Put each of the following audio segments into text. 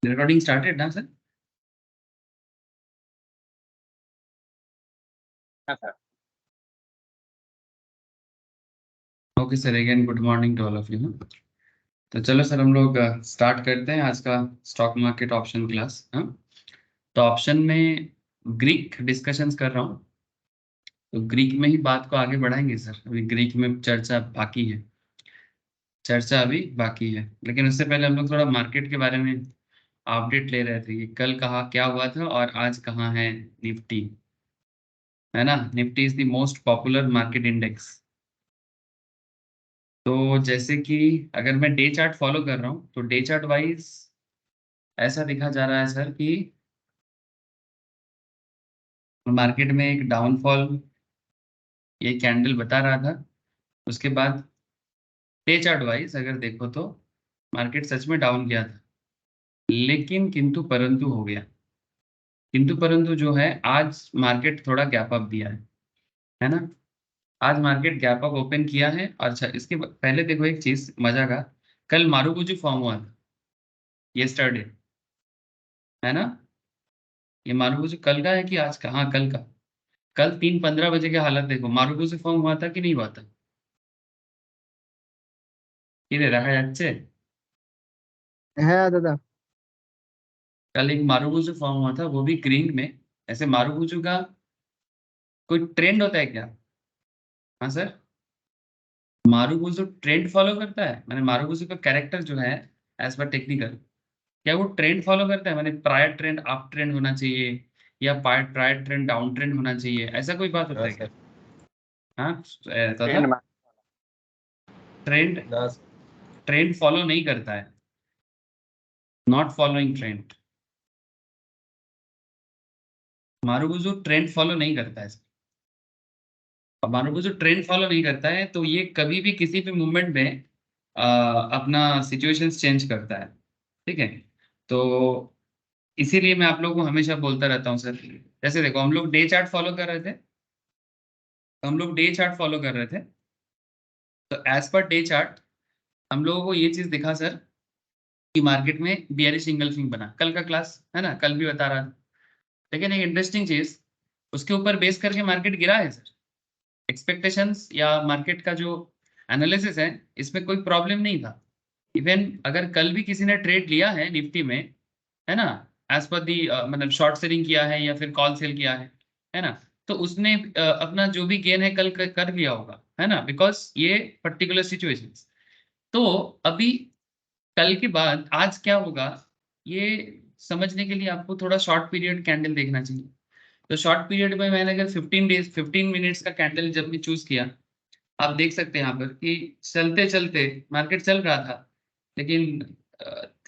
Recording started now, sir? हाँ sir. Okay sir, again good morning to all of you. तो चलो sir, हम लोग स्टार्ट करते हैं आज का स्टॉक मार्केट ऑप्शन क्लास। हाँ, तो ऑप्शन में ग्रीक डिस्कशंस कर रहा हूँ, तो ग्रीक में ही बात को आगे बढ़ाएंगे सर। अभी ग्रीक में चर्चा बाकी है, लेकिन उससे पहले हम लोग थोड़ा मार्केट के बारे में अपडेट ले रहे थे कि कल कहाँ क्या हुआ था और आज कहाँ है निफ्टी, है ना। Nifty is the most popular market index. तो जैसे कि अगर मैं डे चार्ट फॉलो कर रहा हूँ तो डे चार्ट वाइज ऐसा दिखा जा रहा है सर कि मार्केट में एक डाउनफॉल ये कैंडल बता रहा था। उसके बाद डे चार्ट वाइज अगर देखो तो मार्केट सच में डाउन गया था, लेकिन किंतु परंतु हो गया। किंतु परंतु जो है, आज मार्केट थोड़ा गैप अप दिया है ना। आज मार्केट गैप अप ओपन किया है। और अच्छा, इसके पहले देखो एक चीज मजा का, कल मारुबुजू फॉर्म हुआ था येस्टरडे, है ना। ये मारुबुजू कल का है कि आज का? हाँ, कल का। कल 3:15 बजे के हालत देखो, मारुबुजू फॉर्म हुआ था कि नहीं हुआ था? কিরে দেখা যাচ্ছে? হ্যাঁ দাদা। कल एक मारुबुजू फॉर्म हुआ था, वो भी ग्रीन में। ऐसे मारुबुजू का कोई ट्रेंड होता है क्या? हाँ सर, मारुबुजू ट्रेंड फॉलो करता है? मैंने मारुबुजू का कैरेक्टर जो है एज पर टेक्निकल, क्या वो ट्रेंड फॉलो करता है? मैंने प्रायर ट्रेंड अप ट्रेंड होना चाहिए या प्रायर ट्रेंड डाउन ट्रेंड होना चाहिए, ऐसा कोई बात होता है क्या? हाँ दादा, ट्रेंड में ट्रेंड दस ट्रेंड फॉलो नहीं करता है, नॉट फॉलोइंग ट्रेंड। मारुबुजू ट्रेंड फॉलो नहीं करता है। मारुबुजू ट्रेंड फॉलो नहीं करता है, तो ये कभी भी किसी भी मूवमेंट में अपना सिचुएशंस चेंज करता है, ठीक है। तो इसीलिए मैं आप लोगों को हमेशा बोलता रहता हूँ सर। जैसे देखो, हम लोग डे चार्ट फॉलो कर रहे थे, तो एज पर डे चार्ट हम लोगों को ये चीज दिखा सर कि मार्केट में बियरिश इंगल्फिंग बना। कल का क्लास है ना, कल भी बता रहा था। लेकिन एक इंटरेस्टिंग चीज, उसके ऊपर बेस करके मार्केट गिरा है सर। एक्सपेक्टेशंस या मार्केट का जो एनालिसिस है, इसमें कोई प्रॉब्लम नहीं था। इवन अगर कल भी किसी ने ट्रेड लिया है निफ्टी में, है ना, एज पर दी मतलब शॉर्ट सेलिंग किया है या फिर कॉल सेल किया है ना, तो उसने अपना जो भी गेन है कल कर लिया होगा, है ना, बिकॉज ये पर्टिकुलर सिचुएशंस। तो अभी कल के बाद आज क्या होगा, ये समझने के लिए आपको थोड़ा शॉर्ट पीरियड कैंडल देखना चाहिए। तो शॉर्ट पीरियड में मैंने अगर 15 मिनट्स का कैंडल जब भी चूज किया, आप देख सकते हैं यहाँ पर कि चलते चलते मार्केट चल रहा था, लेकिन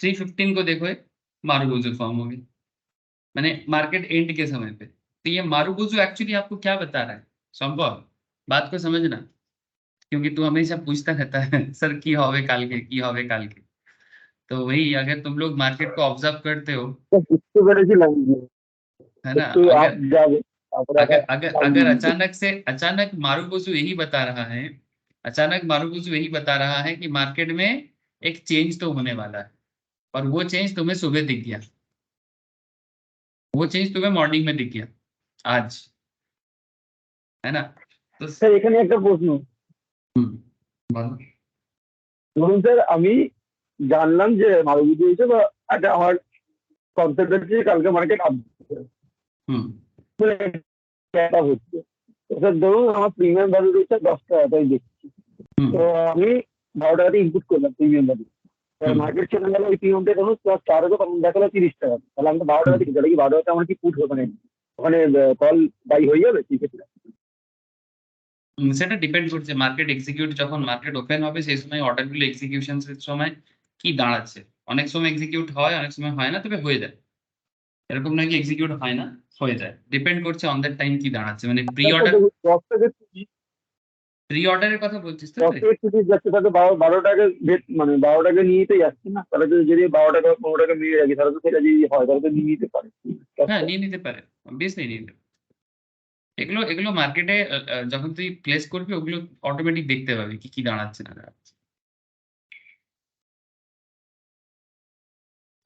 3:15 को देखो एक मारुबुजू फॉर्म हो गई, मैंने मार्केट एंड के समय पे। तो ये मारुबुजू एक्चुअली आपको क्या बता रहा है? संभव बात को समझना, क्योंकि तू हमेशा पूछता रहता है सर की हवे काल के, की हवे काल के। तो वही, अगर तुम लोग मार्केट को ऑब्जर्व करते हो, বুঝতে পেরেছি লাগিয়ে है ना, একটু আপ अगर যাবে তারপরে अगर আবার अगर লাগিয়ে अगर দিবে। अचानक मारुबुजू यही बता रहा है, अचानक मारुबुजू यही बता रहा है कि मार्केट में एक चेंज तो होने वाला है, और वो चेंज तुम्हें सुबह दिख गया, वो चेंज तुम्हें मॉर्निंग में दिख गया आज, है ना। तो স্যার এখানে একটা প্রশ্ন। बोलो। ধরুন স্যার আমি জানলাম যে মারুতি হয়েছে বা একটা আমার কনসেপ্ট হচ্ছে যে কালকে মার্কেট আপ हम्म হচ্ছে। তো স্যার ধরুন আমার প্রিমিয়াম ভ্যালু রয়েছে 10 টাকা, তাই দেখছি। তো हम्म আমি 12 টাকাতে ইনপুট করলাম প্রিমিয়াম ভ্যালু। মার্কেট চলে গেল ওই প্রিমিয়ামটা ধরুন +4 হতো, তখন দেখালো 30 টাকা। তাহলে আমি তো 12 টাকা हम्म দিচ্ছি, তাহলে কি 12 টাকা আমার কি পুট হবে? ওখানে কল বাই হয়ে যাবে ঠিক আছে? সেটা ডিপেন্ড করছে মার্কেট এক্সিকিউট, যখন মার্কেট ওপেন হবে সেই সময় অর্ডারগুলো এক্সিকিউশন সময় কি দাঁড়াচ্ছে। অনেক সময় এক্সিকিউট হয়, অনেক সময় হয় না, তবে হয়ে যায়। এরকম নাকি এক্সিকিউট হয় না, হয়ে যায়। ডিপেন্ড করছে অন দ্যাট টাইম কি দাঁড়াচ্ছে, মানে প্রি স্যার অর্ডার। দেখুন প্রি অর্ডারের কথা বলছিস তো 10 তুই? থেকে 30 যাচ্ছে, তাহলে 12 টাকা মানে 12 টাকা নিয়ে তো যাচ্ছে না। তাহলে যদি 12 টাকা 15 টাকা নিয়ে রাখি, তাহলে তো সেটা যদি হয় তাহলে তো নিয়ে নিতে পারে। হ্যাঁ, নিয়ে নিতে পারে, অবভিয়াসলি নিয়ে নিতে পারে। এগুলো এগুলো মার্কেটে যখন তুই প্লেস করবি, ওগুলো অটোমেটিক দেখতে পাবি কি কি দাঁড়াচ্ছে না দাঁড়াচ্ছে।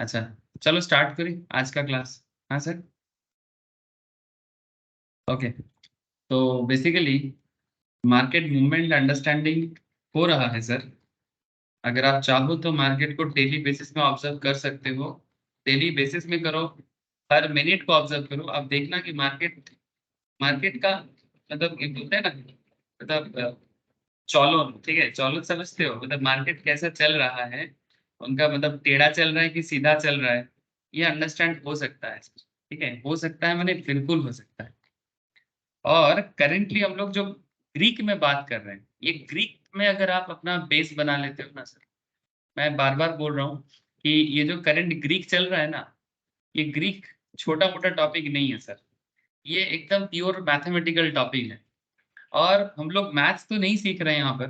আচ্ছা, चलो स्टार्ट करें आज का क्लास। हाँ सर, ओके। तो बेसिकली मार्केट मूवमेंट अंडरस्टैंडिंग हो रहा है सर। अगर आप चाहो तो मार्केट को डेली बेसिस में ऑब्जर्व कर सकते हो। डेली बेसिस में करो, हर मिनट को ऑब्जर्व करो। आप देखना कि मार्केट मार्केट का मतलब एक होता है ना, मतलब चौलों, ठीक है, चौलों समझते हो, मतलब मार्केट कैसा चल रहा है, उनका मतलब टेढ़ा चल रहा है कि सीधा चल रहा है, ये अंडरस्टैंड हो सकता है। ठीक है, हो सकता है, मैंने बिल्कुल हो सकता है। और करेंटली हम लोग जो ग्रीक में बात कर रहे हैं, ये ग्रीक में अगर आप अपना बेस बना लेते हो ना सर, मैं बार बार बोल रहा हूँ कि ये जो करंट ग्रीक चल रहा है ना, ये ग्रीक छोटा मोटा टॉपिक नहीं है सर। ये एकदम प्योर मैथमेटिकल टॉपिक है। और हम लोग मैथ्स तो नहीं सीख रहे हैं यहाँ पर,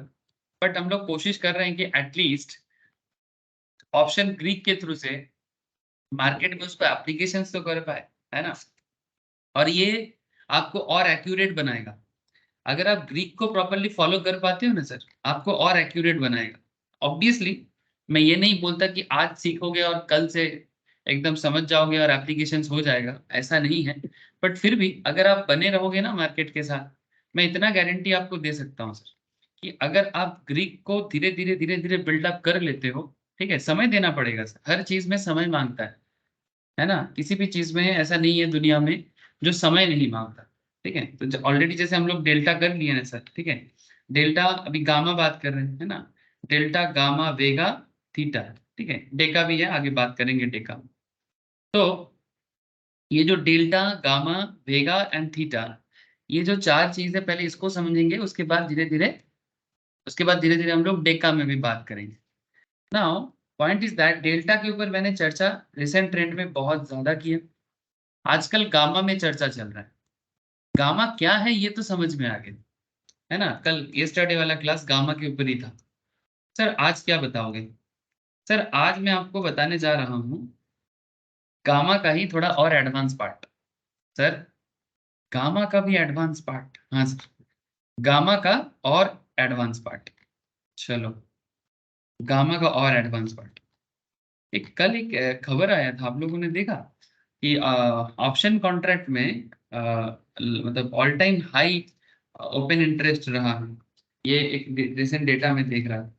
बट हम लोग कोशिश कर रहे हैं कि एटलीस्ट ऑप्शन ग्रीक के थ्रू से मार्केट में उसको एप्लीकेशंस तो कर पाए, है ना। और ये आपको और एक्यूरेट बनाएगा। अगर आप ग्रीक को प्रॉपर्ली फॉलो कर पाते हो ना सर, आपको और एक्यूरेट बनाएगा। ऑब्वियसली मैं ये नहीं बोलता कि आज सीखोगे और कल से एकदम समझ जाओगे और एप्लीकेशंस हो जाएगा, ऐसा नहीं है। बट फिर भी अगर आप बने रहोगे ना मार्केट के साथ, मैं इतना गारंटी आपको दे सकता हूँ सर कि अगर आप ग्रीक को धीरे धीरे बिल्डअप कर लेते हो, ठीक है, समय देना पड़ेगा सर, हर चीज में समय मांगता है ना। किसी भी चीज में ऐसा नहीं है दुनिया में जो समय नहीं मांगता। ठीक है, तो ऑलरेडी जैसे हम लोग डेल्टा कर लिए ना सर, ठीक है, डेल्टा अभी गामा बात कर रहे हैं, है ना। डेल्टा गामा वेगा थीटा, ठीक है, डेका भी है, आगे बात करेंगे डेका। तो ये जो delta gamma Vega and theta, ये जो चार चीजें, पहले इसको समझेंगे, उसके बाद धीरे धीरे हम लोग डेका में भी बात करेंगे। Now point is that delta के ऊपर मैंने चर्चा रिसेंट ट्रेंड में बहुत ज्यादा की है। आजकल गामा में चर्चा चल रहा है। गामा क्या है ये तो समझ में आ गया, है ना। कल यस्टरडे वाला क्लास गामा के ऊपर ही था। सर आज क्या बताओगे? सर आज मैं आपको बताने जा रहा हूँ गामा का ही थोड़ा और एडवांस पार्ट। सर गामा का भी एडवांस पार्ट, हाँ सर, गामा का और एडवांस पार्ट। चलो, गामा का और एडवांस पार्ट। कल एक खबर आया था, आप लोगों ने देखा कि ऑप्शन कॉन्ट्रैक्ट में मतलब all time high open interest रहा है। ये एक रिसेंट डेटा में देख रहा था।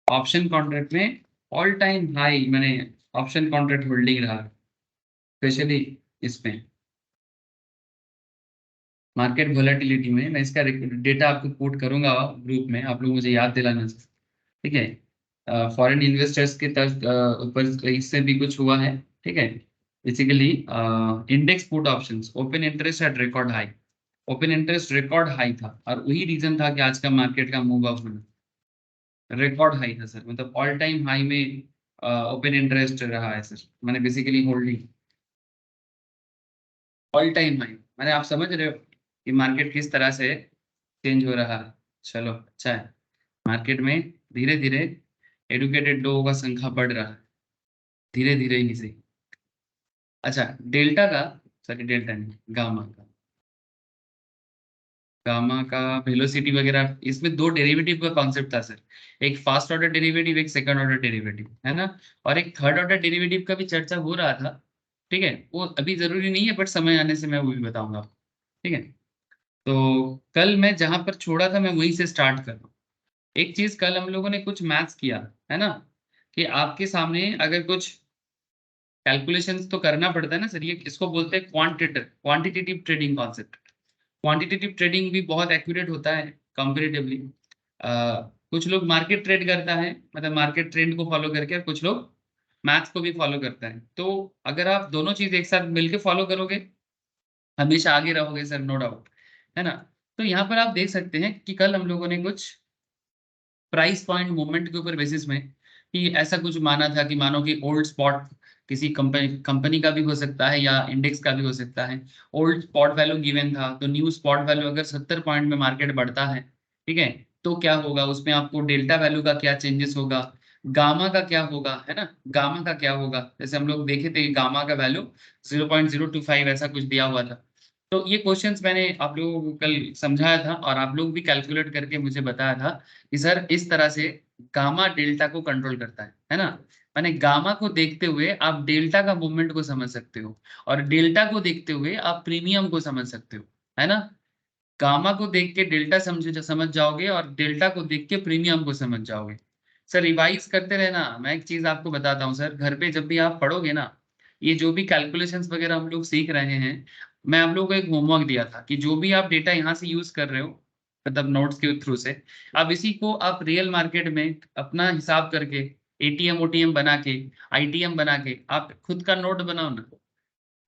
ऑप्शन कॉन्ट्रैक्ट में ऑल टाइम हाई, मैंने ऑप्शन कॉन्ट्रैक्ट होल्डिंग रहा, स्पेशली इसमें मार्केट वोलेटिलिटी में। मैं इसका डेटा आपको कोट करूंगा ग्रुप में, आप लोग मुझे याद दिलाना। ठीक है, फॉरेन इन्वेस्टर्स के तरफ ऊपर इससे भी कुछ हुआ है। ठीक है, basically index put options open interest eight record high, open interest record high था, और वही रीजन था कि आज का मार्केट का मूव अप होना। रिकॉर्ड हाई था सर, मतलब ऑल टाइम हाई में ओपन इंटरेस्ट रहा है सर, मैंने basically holding all time high. मैंने, आप समझ रहे हो कि मार्केट किस तरह से चेंज हो रहा है। चलो अच्छा है, मार्केट में धीरे धीरे एडुकेटेड लोगों का संख्या बढ़ रहा है, धीरे धीरे ही सही। अच्छा, डेल्टा का, सॉरी डेल्टा नहीं, गामा का वेलोसिटी वगैरह, इसमें दो डेरिवेटिव का कॉन्सेप्ट था सर। एक फास्ट ऑर्डर डेरिवेटिव, एक सेकंड ऑर्डर डेरिवेटिव, है ना। और एक थर्ड ऑर्डर डेरिवेटिव का भी चर्चा हो रहा था। ठीक है, वो अभी जरूरी नहीं है, बट समय आने से मैं वो भी बताऊंगा आपको। ठीक है, तो कल मैं जहां पर छोड़ा था मैं वहीं से स्टार्ट कर रहा हूँ। एक चीज, कल हम लोगों ने कुछ मैथ्स किया, है ना, कि आपके सामने अगर कुछ कैलकुलेशंस तो करना पड़ता है ना सर, ये इसको बोलते हैं quantitative trading concept. Quantitative trading भी बहुत एक्यूरेट होता है कंपेरेटिवली। कुछ लोग मार्केट ट्रेड करता है, मतलब मार्केट ट्रेंड को फॉलो करके, और कुछ लोग मैथ्स को भी फॉलो करता है। तो अगर आप दोनों चीज एक साथ मिलके फॉलो करोगे, हमेशा आगे रहोगे सर, नो डाउट, है ना। तो यहाँ पर आप देख सकते हैं कि कल हम लोगों ने कुछ प्राइस पॉइंट मूवमेंट के ऊपर बेसिस में, कि ऐसा कुछ माना था कि मानो कि ओल्ड स्पॉट किसी कंपनी कंपनी का भी हो सकता है या इंडेक्स का भी हो सकता है। ओल्ड स्पॉट वैल्यू गिवन था, तो न्यू स्पॉट वैल्यू अगर 70 पॉइंट में मार्केट बढ़ता है, ठीक है, तो क्या होगा उसमें, आपको डेल्टा वैल्यू का क्या चेंजेस होगा, गामा का क्या होगा, है ना, गामा का क्या होगा। जैसे हम लोग देखे थे गामा का वैल्यू 0.025 ऐसा कुछ दिया हुआ था। तो ये क्वेश्चंस मैंने आप लोगों को कल समझाया था, और आप लोग भी कैलकुलेट करके मुझे बताया था कि सर इस तरह से गामा डेल्टा को कंट्रोल करता है ना। माने गामा को देखते हुए आप डेल्टा का मूवमेंट को समझ सकते हो, और डेल्टा को देखते हुए आप प्रीमियम को समझ सकते हो, है ना। गामा को देख के डेल्टा समझ जाओगे, और डेल्टा को देख के प्रीमियम को समझ जाओगे। सर रिवाइज करते रहना। मैं एक चीज आपको बताता हूँ सर, घर पे जब भी आप पढ़ोगे ना, ये जो भी कैलकुलेशंस वगैरह हम लोग सीख रहे हैं, मैं आप लोगों को एक होमवर्क दिया था कि जो भी आप डेटा यहाँ से यूज कर रहे हो, मतलब नोट्स के थ्रू से, अब इसी को आप रियल मार्केट में अपना हिसाब करके एटीएम ओटीएम बना के, आईटीएम बना के आप खुद का नोट बनाओ ना।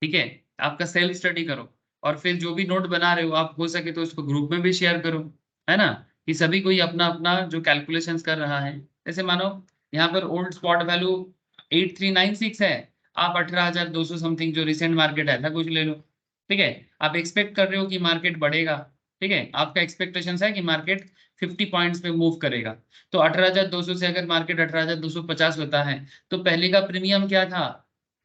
ठीक है, आपका सेल्फ स्टडी करो, और फिर जो भी नोट बना रहे हो आप हो सके तो उसको ग्रुप में भी शेयर करो, है ना, कि सभी कोई अपना अपना जो कैलकुलेशंस कर रहा है। जैसे मानो यहाँ पर ओल्ड स्पॉट वैल्यू 8396 है, आप 18,200 समथिंग जो रिसेंट मार्केट है था कुछ ले लो। ठीक है, आप एक्सपेक्ट कर रहे हो कि मार्केट बढ़ेगा। ठीक है, आपका एक्सपेक्टेशन है कि मार्केट 50 पॉइंट्स पे मूव करेगा। तो 18,200 से अगर मार्केट 18,250 होता है, तो पहले का प्रीमियम क्या था,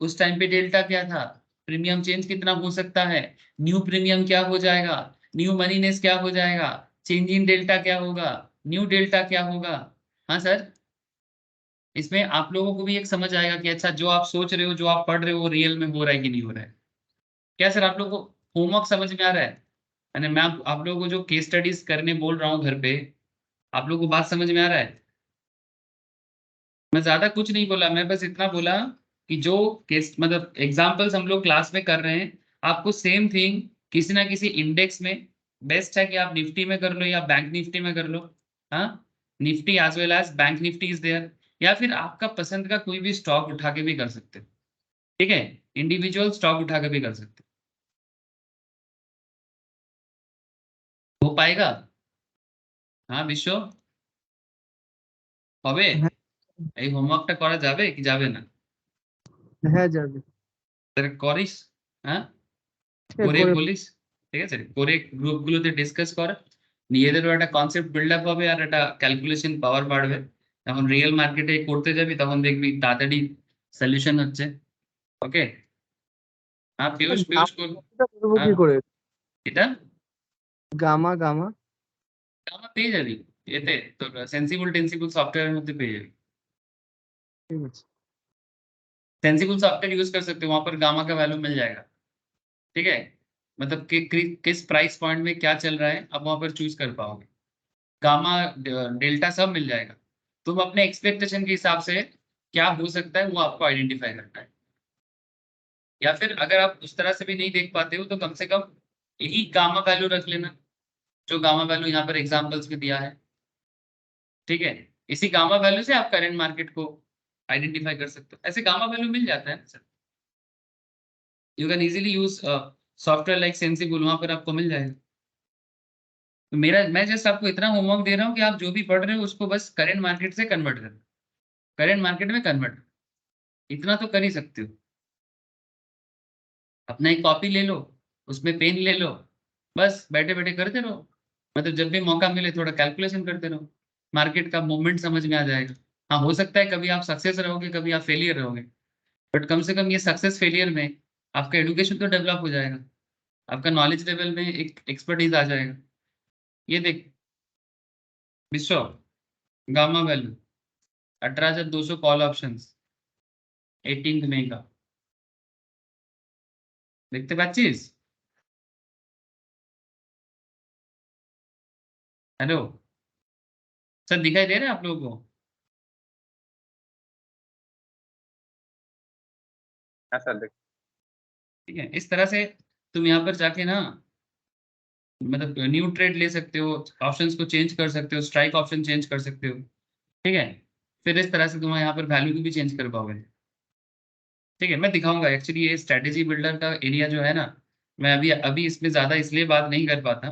उस टाइम पे डेल्टा क्या था, प्रीमियम चेंज कितना हो सकता है, न्यू प्रीमियम क्या हो जाएगा, न्यू मनीनेस क्या हो जाएगा, चेंज इन डेल्टा क्या होगा, न्यू डेल्टा क्या होगा। हाँ सर, इसमें आप लोगों को भी एक समझ आएगा कि अच्छा जो आप सोच रहे हो, जो आप पढ़ रहे हो, वो रियल में हो रहा है कि नहीं हो रहा है। क्या सर आप लोगों को होमवर्क समझ में आ रहा है? यानी मैं आप लोगों को जो केस स्टडीज करने बोल रहा हूँ घर पे, आप लोगों को बात समझ में आ रहा है? मैं ज्यादा कुछ नहीं बोला, मैं बस इतना बोला कि जो केस मतलब एग्जांपल्स हम लोग क्लास में कर रहे हैं, आपको सेम थिंग किसी ना किसी इंडेक्स में, बेस्ट है कि आप निफ्टी में कर लो या बैंक निफ्टी में कर लो। हाँ, Nifty as well as bank Nifty is there, या फिर आपका पसंद का कोई भी स्टॉक उठा के भी कर सकते हो। ठीक है, इंडिविजुअल स्टॉक उठा के भी कर सकते हो पाएगा? हाँ विश्व, হবে হ্যাঁ, এই হোমওয়ার্কটা করা যাবে কি যাবে না? হ্যাঁ যাবে। তাহলে করিস? হ্যাঁ, হ্যাঁ, করে করে বলিস, ঠিক আছে, করে গ্রুপগুলোতে ডিসকাস কর, নিজেদেরও একটা কনসেপ্ট বিল্ড আপ হবে আর একটা ক্যালকুলেশন পাওয়ার বাড়বে। যখন রিয়েল মার্কেটে করতে যাবি তখন দেখবি তাড়াতাড়ি সলিউশন হচ্ছে। ওকে, হ্যাঁ পিউষ, পিউষ কোন, গামাটা করবো হ্যাঁ কি করে? এটা গামা গামা আমার পেয়ে যাবি, এতে তোর সেন্সিবল টেন্সিবল সফটওয়্যারের মধ্যে পেয়ে যাবি। ঠিক আছে। सेंसिबल सॉफ्टवेयर यूज कर सकते हो, वहां पर गामा का वैल्यू मिल जाएगा। ठीक है, मतलब किस प्राइस पॉइंट में क्या चल रहा है आप वहां पर चूज कर पाओगे, गामा डेल्टा सब मिल जाएगा। तुम अपने एक्सपेक्टेशन के हिसाब से क्या हो सकता है वो आपको आइडेंटिफाई करना है। या फिर अगर आप उस तरह से भी नहीं देख पाते हो तो कम से कम यही गामा वैल्यू रख लेना, जो गामा वैल्यू यहाँ पर एग्जांपल्स में दिया है। ठीक है, इसी गामा वैल्यू से आप करंट मार्केट को आइडेंटिफाई कर सकते हो, ऐसे गामा वैल्यू मिल जाता है sir. You can easily use software like sensible, वहां पर आपको मिल जाएगा। तो मेरा मैं जस्ट आपको इतना होमवर्क दे रहा हूँ कि आप जो भी पढ़ रहे हो उसको बस करंट मार्केट से कन्वर्ट करो, करंट मार्केट में कन्वर्ट, इतना तो कर ही सकते हो। अपना एक कॉपी ले लो, उसमें पेन ले लो, बस बैठे बैठे करते रहो, मतलब जब भी मौका मिले थोड़ा कैलकुलेशन करते रहो, मार्केट का मूवमेंट समझ में आ जाएगा। हाँ हो सकता है कभी आप सक्सेस रहोगे, कभी आप फेलियर रहोगे, बट कम से कम ये सक्सेस फेलियर में आपका एडुकेशन तो डेवलप हो जाएगा, आपका नॉलेज लेवल में एक एक्सपर्टीज आ जाएगा। ये देख विश्व, गामा वैल्यू 18,200 कॉल ऑप्शंस 18 मई का, দেখতে পাচ্ছিস? हेलो सर, दिखाई दे रहे हैं आप लोगों को? ऐसा देख। ठीक है, इस तरह से तुम यहाँ पर जाके ना, मतलब न्यू ट्रेड ले सकते हो, ऑप्शंस को चेंज कर सकते हो, स्ट्राइक ऑप्शन चेंज कर सकते हो। ठीक है, फिर इस तरह से तुम यहाँ पर वैल्यू को भी चेंज कर पाओगे। ठीक है, मैं दिखाऊंगा एक्चुअली ये स्ट्रेटेजी बिल्डर का एरिया जो है ना, मैं अभी अभी इसमें ज़्यादा इसलिए बात नहीं कर पाता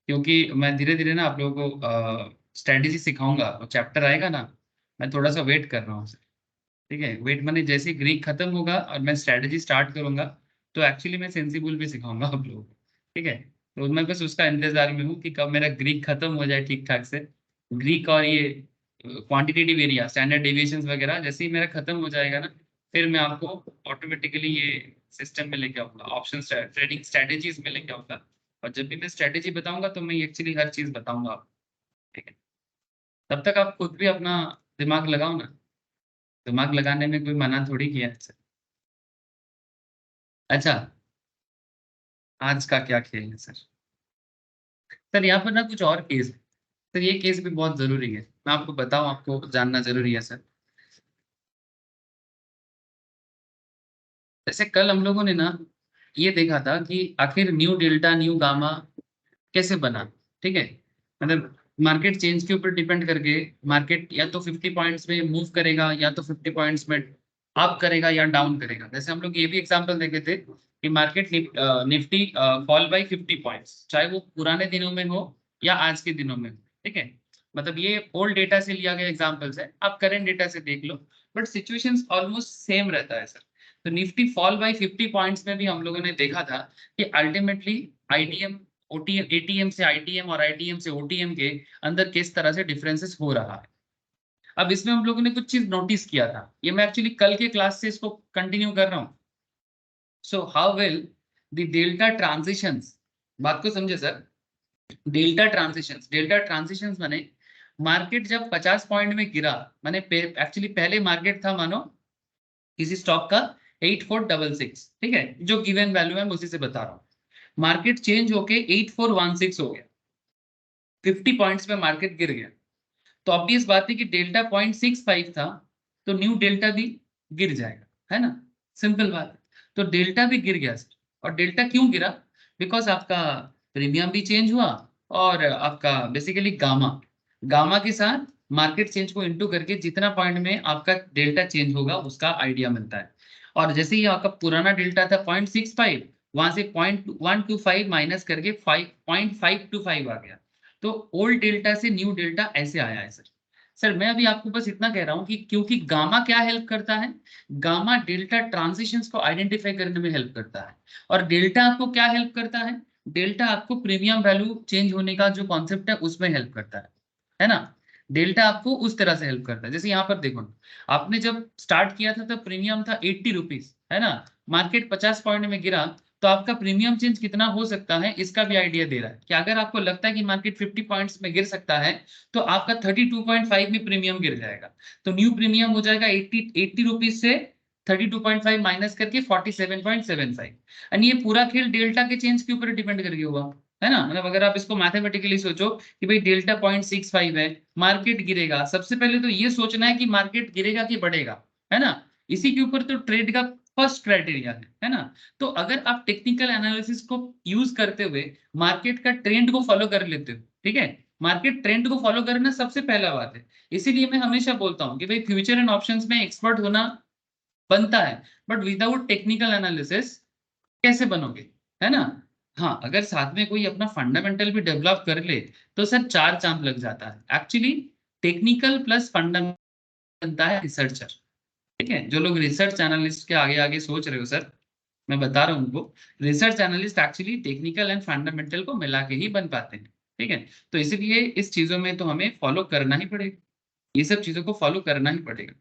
क्योंकि मैं धीरे धीरे ना आप लोगों को स्ट्रेटेजी सिखाऊंगा, और चैप्टर आएगा ना, मैं थोड़ा सा वेट कर रहा हूँ। ठीक है, वेट मैंने जैसे ग्रीक खत्म होगा और मैं स्ट्रेटेजी स्टार्ट करूंगा, तो एक्चुअली मैं सेंसिबल भी सिखाऊंगा आप लोगों को। ठीक है, तो मैं बस उसका इंतजार में हूँ कि कब मेरा ग्रीक खत्म हो जाए ठीक ठाक से। ग्रीक और ये क्वांटिटेटिव एरिया स्टैंडर्ड डेविएशंस वगैरह जैसे ही मेरा खत्म हो जाएगा ना, फिर मैं आपको ऑटोमेटिकली ये सिस्टम में लेके आऊंगा, ऑप्शन ट्रेडिंग स्ट्रेटेजीज में लेके आऊंगा। और जब भी मैं स्ट्रेटेजी बताऊंगा तो मैं एक्चुअली हर चीज बताऊंगा आपको। ठीक है, तब तक आप खुद भी अपना दिमाग लगाओ ना। दिमाग लगाने में कोई मना थोड़ी किया है सर। अच्छा, आज का क्या खेल है सर? सर यहाँ पर ना कुछ और केस है सर, ये केस भी बहुत जरूरी है, मैं आपको बताऊं, आपको जानना जरूरी है सर। जैसे कल हम लोगों ने ना ये देखा था कि आखिर न्यू डेल्टा न्यू गामा कैसे बना, ठीक है। मतलब मार्केट चेंज के ऊपर डिपेंड करके मार्केट या तो 50 पॉइंट्स में मूव करेगा या तो 50 पॉइंट्स में अप करेगा या डाउन करेगा। जैसे हम लोग ये भी एग्जांपल देखे थे कि market Nifty fall bye 50 points, चाहे वो पुराने दिनों में हो या आज के दिनों में हो, ठीक है। मतलब ये ओल्ड डेटा से लिया गया एग्जांपल्स है, आप करंट डेटा से देख लो, बट सिचुएशंस ऑलमोस्ट सेम रहता है सर। तो निफ्टी फॉल बाय 50 पॉइंट्स में भी हम लोगों ने देखा था कि अल्टीमेटली आईटीएम ओटीएम एटीएम से आईटीएम और आईटीएम से ओटीएम के अंदर किस तरह से डिफरेंसेस हो रहा है। अब इसमें हम लोगों ने कुछ चीज नोटिस किया था, ये मैं एक्चुअली कल के क्लास से इसको कंटिन्यू कर रहा हूँ। So how will the delta transitions, बात को समझे सर। डेल्टा ट्रांजिशंस माने मार्केट जब 50 पॉइंट में गिरा, माने एक्चुअली पहले मार्केट था मानो किसी स्टॉक का 8466, ठीक है, जो गिवन वैल्यू है मैं उसी से बता रहा हूँ। मार्केट चेंज होके 8416 हो गया, 50 पॉइंट्स पे मार्केट गिर गया, तो ऑब्वियस बात है कि डेल्टा 0.65 था, तो न्यू डेल्टा भी गिर जाएगा, है ना, सिंपल बात है। तो डेल्टा भी गिर गया सर। और डेल्टा क्यों गिरा? बिकॉज आपका प्रीमियम भी चेंज हुआ और आपका बेसिकली गामा गामा के साथ मार्केट चेंज को इंटू करके जितना पॉइंट में आपका डेल्टा चेंज होगा उसका आइडिया मिलता है। और जैसे ही आपका पुराना डेल्टा था 0.65, वहां से 0.125 माइनस करके 5.525 आ गया। तो ओल्ड डेल्टा से न्यू डेल्टा ऐसे आया है सर। सर मैं अभी आपको बस इतना कह रहा हूं कि क्योंकि गामा क्या हेल्प करता है, गामा डेल्टा ट्रांजिशंस को आइडेंटिफाई करने में हेल्प करता है। और डेल्टा आपको क्या हेल्प करता है? डेल्टा आपको प्रीमियम वैल्यू चेंज होने का जो कॉन्सेप्ट है उसमें हेल्प करता है ना। डेल्टा आपको उस तरह से हेल्प करता है। जैसे यहाँ पर देखो, आपने जब स्टार्ट किया था तब प्रीमियम था 80 रुपीज, है ना। मार्केट 50 पॉइंट में गिरा, तो आपका प्रीमियम चेंज कितना हो सकता है इसका भी आइडिया दे रहा है कि अगर आपको लगता है कि मार्केट 50 पॉइंट्स में गिर सकता है, तो आपका 32.5 में प्रीमियम गिर जाएगा। तो न्यू प्रीमियम हो जाएगा 80 रुपीज से 32.5 माइनस करके 47.75। एंड ये पूरा खेल डेल्टा के चेंज के ऊपर डिपेंड करके हुआ, है ना। मतलब अगर आप इसको मैथमेटिकली सोचो कि भाई डेल्टा 0.65 है, मार्केट गिरेगा, सबसे पहले तो ये सोचना है कि मार्केट गिरेगा कि बढ़ेगा, है ना। इसी के ऊपर तो ट्रेड का फर्स्ट क्राइटेरिया है ना। तो अगर आप टेक्निकल एनालिसिस को यूज करते हुए मार्केट का ट्रेंड को फॉलो कर लेते हो, ठीक है, मार्केट ट्रेंड को फॉलो करना सबसे पहला बात है। इसीलिए मैं हमेशा बोलता हूँ कि भाई फ्यूचर एंड ऑप्शंस में एक्सपर्ट होना बनता है, बट विदाउट टेक्निकल एनालिसिस कैसे बनोगे, है ना। हाँ, अगर साथ में कोई अपना फंडामेंटल भी डेवलप कर ले तो सर चार चांद लग जाता है। एक्चुअली टेक्निकल प्लस फंडामेंटल बनता है रिसर्चर, ठीक है। जो लोग रिसर्च एनालिस्ट के आगे आगे सोच रहे हो सर, मैं बता रहा हूँ उनको, research analyst actually technical and fundamental को मिला के ही बन पाते हैं, ठीक है। तो इसीलिए इस चीजों में तो हमें फॉलो करना ही पड़ेगा, ये सब चीजों को फॉलो करना ही पड़ेगा,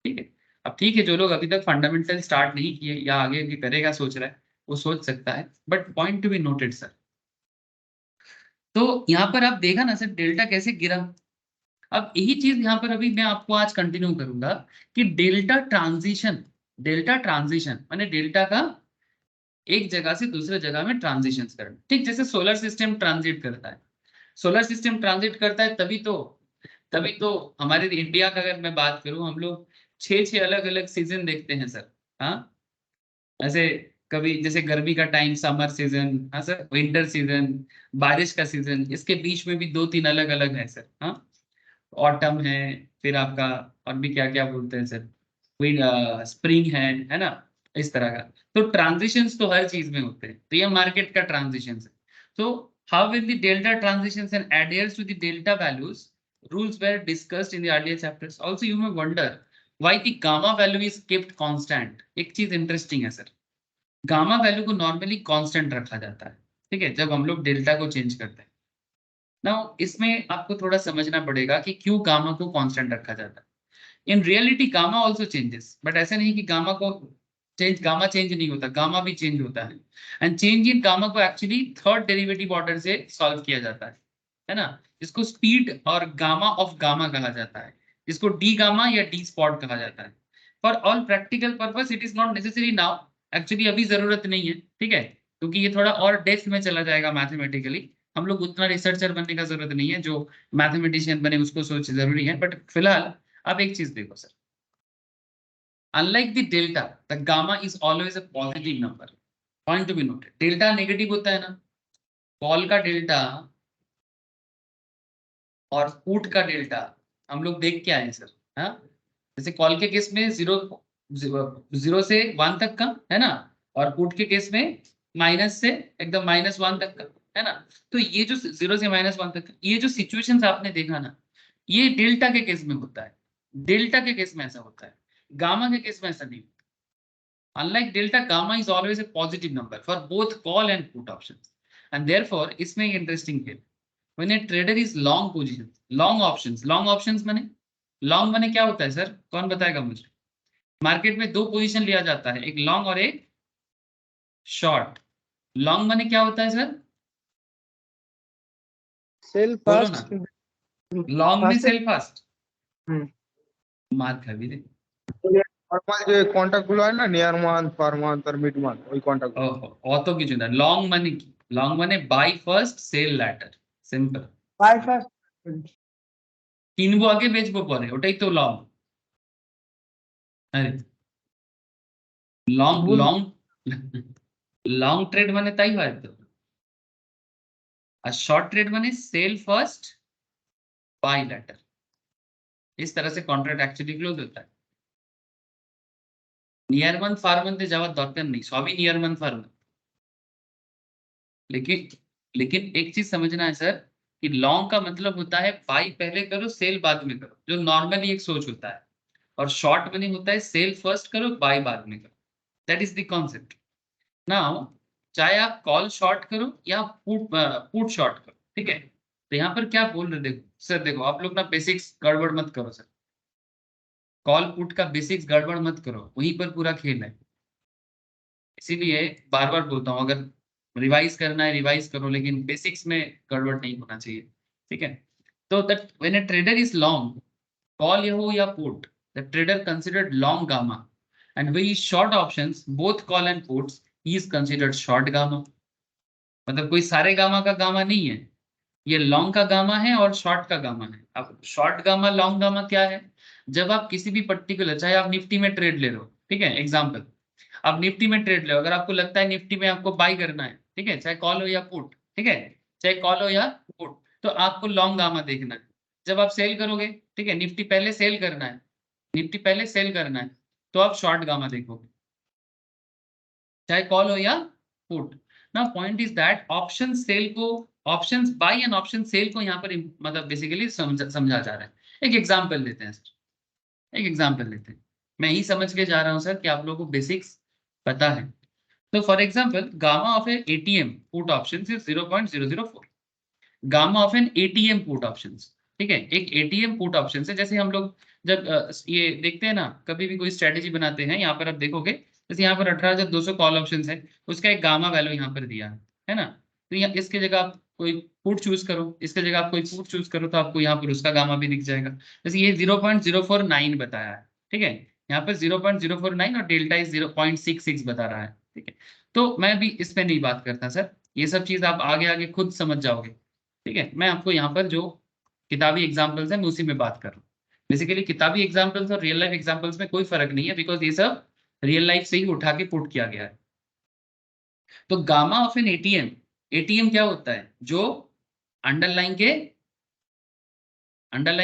ठीक है। अब ठीक है, जो लोग अभी तक फंडामेंटल स्टार्ट नहीं किए या आगे भी करेगा सोच रहा है, वो सोच सकता है, but point to be noted sir. तो यहाँ पर आप देखा ना सर डेल्टा कैसे गिरा। अब यही चीज यहाँ पर अभी मैं आपको आज कंटिन्यू करूंगा कि डेल्टा ट्रांजिशन माने डेल्टा का एक जगह से दूसरे जगह में ट्रांजिशन करना, ठीक जैसे सोलर सिस्टम ट्रांजिट करता है। सोलर सिस्टम ट्रांजिट करता है तभी तो हमारे इंडिया का अगर मैं बात करूं, हम लोग 6 अलग अलग सीजन देखते हैं सर। हाँ, ऐसे कभी जैसे गर्मी का टाइम समर सीजन, हाँ सर, विंटर सीजन, बारिश का सीजन, इसके बीच में भी 2-3 अलग अलग है सर। हाँ, ऑटम है, फिर आपका और भी क्या क्या बोलते हैं सर, स्प्रिंग है ना, इस तरह का। तो ट्रांजिशंस तो हर चीज में होते हैं, तो ये मार्केट का ट्रांजिशन है। तो how will the delta transitions and adheres to the delta values rules were discussed in the earlier chapters. Also you may wonder why the gamma value is kept constant. एक चीज interesting है sir, gamma value को normally constant रखा जाता है, ठीक है, जब हम लोग डेल्टा को चेंज करते हैं। नाउ इसमें आपको थोड़ा समझना पड़ेगा कि क्यों गामा को कांस्टेंट रखा जाता है। In reality gamma also changes, but ऐसा नहीं कि गामा चेंज नहीं होता, गामा भी चेंज होता है। एंड चेंज इन गामा को एक्चुअली थर्ड डेरिवेटिव ऑर्डर से सॉल्व किया जाता है ना, जिसको स्पीड और गामा ऑफ गामा कहा जाता है। इसको डी गामा या डी स्पॉट कहा जाता है। For all practical purpose it is not necessary now, actually अभी जरूरत नहीं है, ठीक है, क्योंकि ये थोड़ा और डेप्थ में चला जाएगा मैथमेटिकली। हम लोग उतना रिसर्चर बनने का जरूरत नहीं है, जो मैथमेटिशियन बने उसको सोच जरूरी है, बट फिलहाल आप एक चीज देखो sir, unlike the delta the gamma is always a positive number, point to be noted. Delta negative होता है ना, कॉल का डेल्टा और पुट का डेल्टा हम लोग देख के आए हैं सर, हाँ, जैसे कॉल के केस में 0 से 1 तक का है ना, और पुट के केस में माइनस से एकदम -1 तक का है ना। तो ये जो 0 से -1 तक ये जो सिचुएशंस आपने देखा ना, ये डेल्टा के केस में होता है, डेल्टा के केस में ऐसा होता है, गामा के केस में ऐसा नहीं होता। Unlike delta, gamma is always a positive number for both call and put options, and therefore इसमें इंटरेस्टिंग है when a trader is long position, long options माने क्या होता है सर, कौन बताएगा मुझे? मार्केट में दो पोजीशन लिया जाता है, एक लॉन्ग और एक शॉर्ट। लॉन्ग माने क्या होता है सर, सेल बोलो फास्ट ना। लॉन्ग में सेल फास्ट, मार्क है भी दे। নরমাল যে কন্টাক্ট গুলো হয় না নিয়ার মান্থ পার মান্থ আর মিড মান্থ ওই কন্টাক্ট গুলো ओहो অত কিছু না, লং মানে কি, লং মানে by first sell later, simple. Buy first কিনবো আগে বেচবো পরে, ওটাই তো লং। আরে লং ভুল। লং লং ট্রেড মানে তাই হয় তো, और शॉर्ट ट्रेड माने सेल फर्स्ट बाय लेटर, इस तरह से कॉन्ट्रैक्ट एक्चुअली क्लोज होता है। नियर मंथ फार मंथ যাওয়ার দরকার নেই, সবই नियर मंथ फार मंथ। लेकिन एक चीज समझना है सर कि लॉन्ग का मतलब होता है बाय पहले करो सेल बाद में करो, जो नॉर्मली एक सोच होता है, और शॉर्ट मनी होता है सेल फर्स्ट करो बाय बाद में करो, that is the concept. Now चाहे आप कॉल शॉर्ट करो या पुट शॉर्ट करो, ठीक है, तो यहाँ पर क्या बोल रहे, देखो सर, देखो आप लोग ना बेसिक्स गड़बड़ मत करो सर, कॉल पुट का बेसिक्स गड़बड़ मत करो, वहीं पर पूरा खेल है। इसीलिए बार बार बोलता हूँ, अगर रिवाइज करना है रिवाइज करो, लेकिन बेसिक्स में गड़बड़ नहीं होना चाहिए, ठीक है। तो that when a trader is long, call ये हो या put, the trader considered long gamma, and way short options both call and puts, he is considered short gamma. मतलब कोई सारे गामा का गामा नहीं है, ये लॉन्ग का गामा है और शॉर्ट का गामा है। अब शॉर्ट गामा लॉन्ग गामा क्या है, जब आप किसी भी पर्टिकुलर, चाहे आप निफ्टी में ट्रेड ले लो, ठीक है, एग्जांपल आप निफ्टी में ट्रेड ले, अगर आपको लगता है निफ्टी में आपको बाई करना है, ठीक है, चाहे कॉल हो या पुट, ठीक है, चाहे कॉल हो या पुट, तो आपको लॉन्ग गामा देखना है। जब आप सेल करोगे, ठीक है, निफ्टी पहले सेल करना है, निफ्टी पहले सेल करना है, तो आप शॉर्ट गामा देखोगे, चाहे कॉल हो या पुट। ना point is that option sell को, options buy and option sell को यहाँ पर मतलब बेसिकली समझा जा रहा है। एक एग्जांपल लेते हैं सर, एक एग्जांपल लेते हैं, मैं ही समझ के जा रहा हूँ सर कि आप लोगों को बेसिक्स पता है। तो for example gamma of A ATM put option is 0.004, gamma of N ATM put option, ठीक है, एक एटीएम पुट ऑप्शन से, जैसे हम लोग जब ये देखते हैं ना, कभी भी कोई स्ट्रेटेजी बनाते हैं, यहाँ पर आप देखोगे जैसे यहाँ पर 18,200 कॉल ऑप्शन है, उसका एक गामा वैल्यू यहाँ पर दिया है ना, तो यहाँ इसके जगह आप कोई पुट चूज करो, इसके जगह आप कोई पुट चूज करो, तो आपको यहाँ पर उसका गामा भी दिख जाएगा। जैसे ये 0.049 बताया है, ठीक है, यहाँ पर 0.049 और डेल्टा इज 0.66 बता रहा है, ठीक है। तो मैं भी इस पे नहीं बात करता सर, ये सब चीज आप आगे आगे खुद समझ जाओगे, ठीक है। मैं आपको यहाँ पर जो किताबी एग्जाम्पल्स है मैं उसी में बात कर रहा हूँ। बेसिकली किताबी एग्जाम्पल्स और रियल लाइफ एग्जाम्पल्स में कोई फर्क नहीं है, बिकॉज ये सब रियल लाइफ से ही उठा के पुट किया गया है। तो gamma of N ATM, ATM क्या होता है, जो अंडरलाइन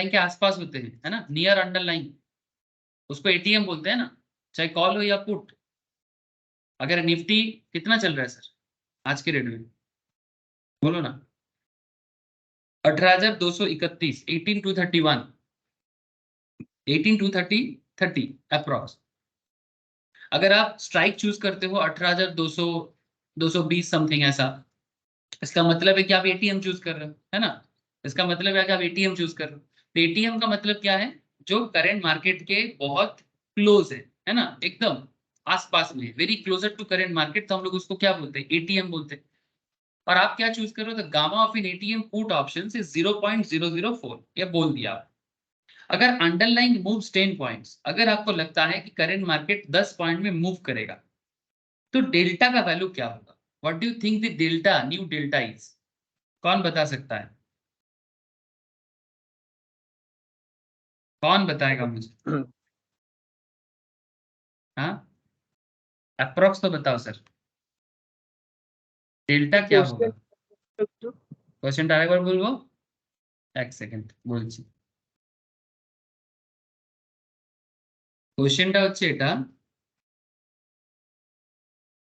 के आसपास होते हैं, है ना, नियर अंडरलाइन, उसको एटीएम बोलते हैं ना, चाहे कॉल हो या पुट। अगर निफ्टी कितना चल रहा है सर आज के रेट में, बोलो ना, 18,231, 18,231, 18,230 अप्रॉक्स। अगर आप स्ट्राइक चूज करते हो 18,200, 220 समथिंग ऐसा, इसका मतलब है कि आप एटीएम चूज कर रहे हो, है ना, इसका मतलब है कि आप एटीएम चूज कर रहे हो। तो एटीएम का मतलब क्या है, जो करंट मार्केट के बहुत क्लोज है ना, एकदम आसपास में, very closer to current market, तो हम लोग उसको क्या बोलते हैं, एटीएम बोलते हैं। और आप क्या चूज कर रहे हो, तो gamma of N ATM put option से 0.004, ये बोल दिया। अगर अंडरलाइन मूव्स 10 पॉइंट्स, अगर आपको लगता है कि करंट मार्केट 10 पॉइंट में मूव करेगा तो डेल्टा का वैल्यू क्या होगा? What do you think the delta, new delta is? कौन बता सकता है? कौन बताएगा मुझे? हाँ, अप्रोक्स तो बताओ सर, डेल्टा क्या होगा? क्वेश्चन আরেকবার বলবো, এক সেকেন্ড বলছি। কোশ্চেনটা হচ্ছে এটা,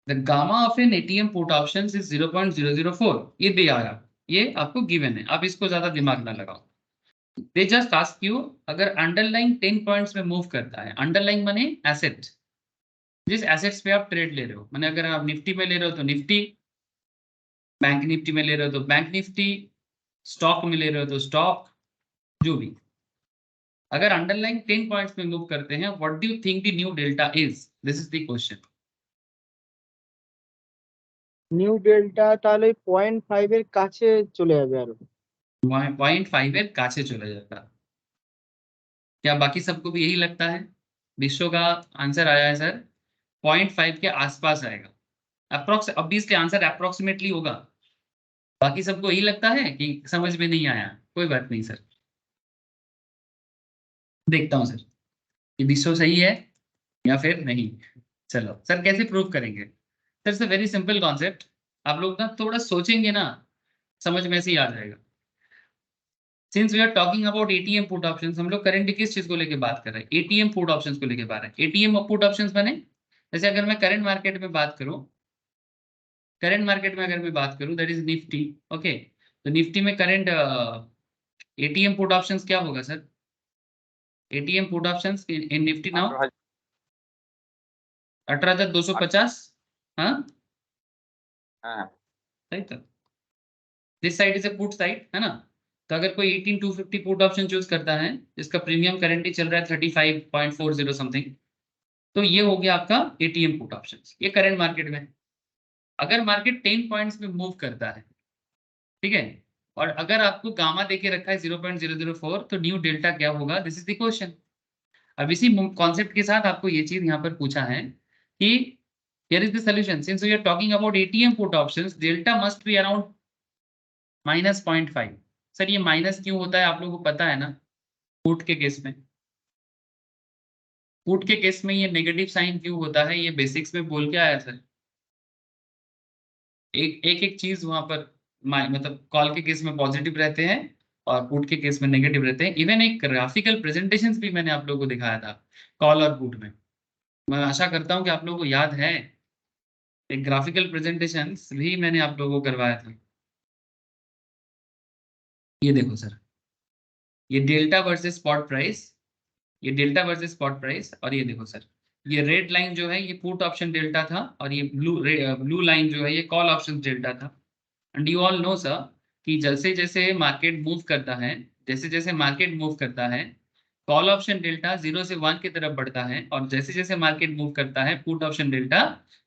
the gamma of an ATM put options is 0.004, ये दिया है, ये आपको गिवन है, आप इसको ज्यादा दिमाग ना लगाओ। दे जस्ट आस्क यू, अगर अंडरलाइन 10 पॉइंट्स में मूव करता है, अंडरलाइन माने एसेट, जिस एसेट्स पे आप ट्रेड ले रहे हो, माने अगर आप निफ्टी में ले रहे हो तो निफ्टी, बैंक निफ्टी में ले रहे हो तो बैंक निफ्टी, स्टॉक में ले रहे हो तो स्टॉक, जो भी, अगर अंडरलाइन 10 पॉइंट्स में मूव करते हैं, what do you think the new delta is? This is the question. New delta তাহলে 0.5 এর কাছে চলে যাবে আরো। 0.5 এর কাছে চলে जाएगा। क्या बाकी सबको भी यही लगता है? विश्व का आंसर आया है सर 0.5 के आसपास आएगा, अप्रोक्स, ऑब्वियसली आंसर अप्रोक्सीमेटली होगा। बाकी सबको यही लगता है कि समझ में नहीं आया, कोई बात नहीं सर, देखता हूं सर कि विश्व सही है या फिर नहीं। चलो सर, कैसे प्रूव करेंगे? सर से वेरी सिंपल कॉन्सेप्ट, आप लोग ना थोड़ा सोचेंगे ना, समझ में से ही आ जाएगा। Since we are talking about ATM put options, हम लोग करंट किस चीज को लेके बात कर रहे हैं? एटीएम पुट ऑप्शंस को लेके बात है। एटीएम पुट ऑप्शंस बने, जैसे अगर मैं करंट मार्केट में बात करूं, करंट मार्केट में अगर मैं बात करूं, दैट इज निफ्टी, ओके, तो निफ्टी में करंट एटीएम पुट ऑप्शंस क्या होगा सर? एटीएम पुट ऑप्शंस इन निफ्टी नाउ 18,250, हाँ सही तो, this side is a put side है ना। तो अगर कोई 18,250 पुट ऑप्शन चूज करता है, जिसका प्रीमियम करंटली चल रहा है 35.40 समथिंग, तो ये हो गया आपका एटीएम पुट ऑप्शंस, ये करंट मार्केट में। अगर मार्केट 10 पॉइंट्स में मूव करता है, ठीक है, और अगर आपको गामा देके रखा है 0.004, तो न्यू डेल्टा क्या होगा? This is the question. अब इसी कॉन्सेप्ट के साथ आपको ये चीज यहाँ पर पूछा है कि here is the solution, since we are talking about ATM put options, delta must be around -0.5। Sir ये माइनस क्यों होता है, आप लोगों को पता है ना? पुट के केस में, पुट के केस में ये नेगेटिव साइन क्यों होता है, ये बेसिक्स में बोल के आया सर। एक चीज वहां पर मतलब कॉल के केस में पॉजिटिव रहते हैं और पुट के केस में नेगेटिव रहते हैं। इवन एक ग्राफिकल प्रेजेंटेशंस भी मैंने आप लोगों को दिखाया था कॉल और पुट में, मैं आशा करता हूं कि आप लोगों को याद है। एक ग्राफिकल प्रेजेंटेशंस भी मैंने आप लोगों को करवाया था। ये देखो सर, ये डेल्टा वर्सेस स्पॉट प्राइस, ये डेल्टा वर्सेस स्पॉट प्राइस, और ये देखो सर, ये रेड लाइन जो है ये पुट ऑप्शन डेल्टा था, और ये ब्लू लाइन जो है ये कॉल ऑप्शन डेल्टा था। And you all know sir कि जैसे जैसे मार्केट मूव करता है, जैसे जैसे मार्केट मूव करता है, कॉल ऑप्शन डेल्टा 0 से 1 की तरफ बढ़ता है, और जैसे जैसे मार्केट मूव करता है, पुट ऑप्शन डेल्टा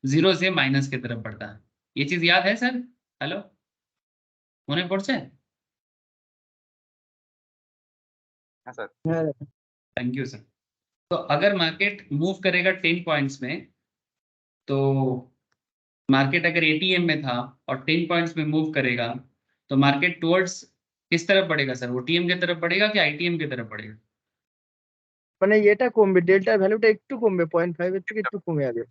0 से माइनस की तरफ बढ़ता है। ये चीज याद है सर? हेलो, মনে পড়ছে? हाँ सर। হ্যাঁ थैंक यू सर। तो अगर मार्केट मूव करेगा 10 पॉइंट्स में, तो मार्केट अगर एटीएम में था और 10 पॉइंट्स में मूव करेगा, तो मार्केट टुवर्ड्स किस तरफ बढ़ेगा सर? वो टीएम की तरफ बढ़ेगा कि आईटीएम की तरफ बढ़ेगा? মানে এটা কমবে, ডেল্টার ভ্যালুটা একটু কমবে, 0.5 এর থেকে একটু कमे যাবে।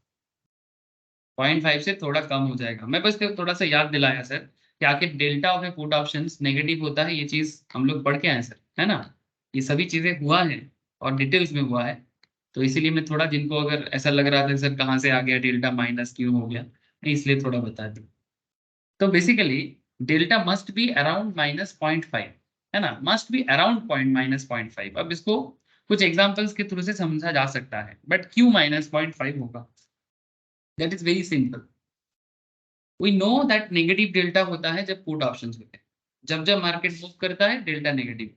0.5 से थोड़ा कम हो जाएगा। मैं बस थोड़ा सा याद दिलाया सर कि आखिर delta of A put options negative होता है, ये चीज हम लोग पढ़ के आए सर, है ना? ये सभी चीजें हुआ है और डिटेल्स में हुआ है, तो इसीलिए मैं थोड़ा, जिनको अगर ऐसा लग रहा था सर कहाँ से आ गया डेल्टा, माइनस क्यों हो गया, इसलिए थोड़ा बता दी। तो basically delta must be around -0.5, है ना, मस्ट बी अराउंड -0.5। अब इसको कुछ एग्जांपल्स के थ्रू से समझा जा सकता है, बट क्यों -0.5 होगा? That is very simple. We know that negative delta होता है जब पुट ऑप्शंस होते हैं, जब जब मार्केट मूव करता है delta negative.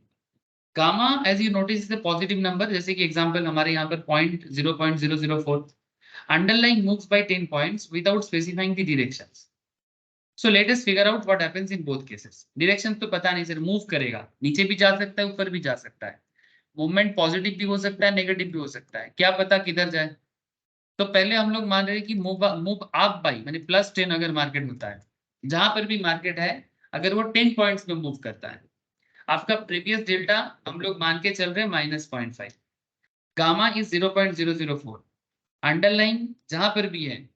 Gamma as you notice is a positive number, जैसे कि एग्जांपल हमारे यहाँ पर 0.004, underlying moves by 10 points without specifying the directions. So let us figure out what happens in both cases. Direction तो पता नहीं सर, मूव करेगा, नीचे भी जा सकता है ऊपर भी जा सकता है, मूवमेंट पॉजिटिव भी हो सकता है, नेगेटिव भी हो सकता है, क्या पता किधर जाए। तो पहले हम लोग मान रहे हैं कि मूव अप बाई यानी +10 अगर मार्केट होता है, जहां पर भी मार्केट है, अगर वो 10 पॉइंट्स में मूव करता है, आपका प्रीवियस डेल्टा हम लोग मान के चल रहे हैं -0.5, गामा इज 0.004, अंडरलाइन जहां पर भी है,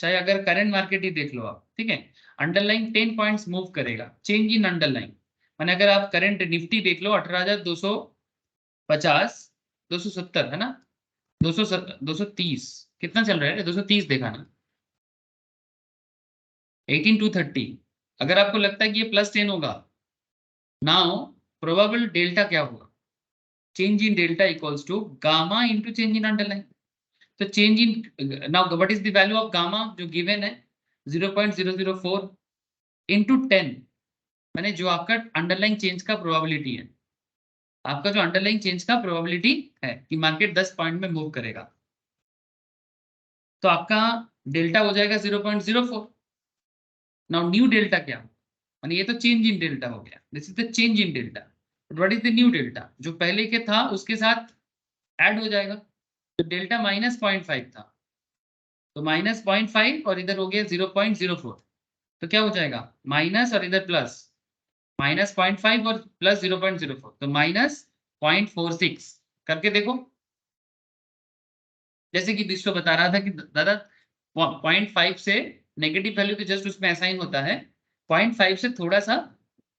चाहे अगर करंट मार्केट ही देख लो आप, ठीक है, अंडरलाइन 10 पॉइंट्स मूव करेगा, चेंज इन अंडरलाइन, माने अगर आप करंट निफ्टी देख लो 18,250 270 है ना, 230 कितना चल रहा है, 230 देखा ना, 18,230, अगर आपको लगता है कि ये +10 होगा, नाउ प्रोबेबल डेल्टा क्या होगा, change in delta equals to gamma into change in underlying. तो change in now what is the value of gamma जो गिवन है 0.004 इंटू 10, माने जो आपका अंडरलाइन चेंज का प्रोबेबिलिटी है, आपका जो अंडरलाइन चेंज का प्रोबेबिलिटी है कि मार्केट 10 पॉइंट में मूव करेगा, तो आपका डेल्टा हो जाएगा 0.04। नाउ न्यू डेल्टा क्या, माने ये तो चेंज इन डेल्टा हो गया, this is the change in delta, what is the new delta, जो पहले के था उसके साथ ऐड हो जाएगा, तो डेल्टा -0.5 था, तो -0.5 और इधर हो गया 0.04, तो क्या हो जाएगा माइनस और इधर प्लस, -0.5 और प्लस 0.04, तो -0.46 करके देखो। जैसे कि विश्व बता रहा था कि दादा 0.5 से नेगेटिव वैल्यू तो जस्ट उसमें असाइन होता है, 0.5 से थोड़ा सा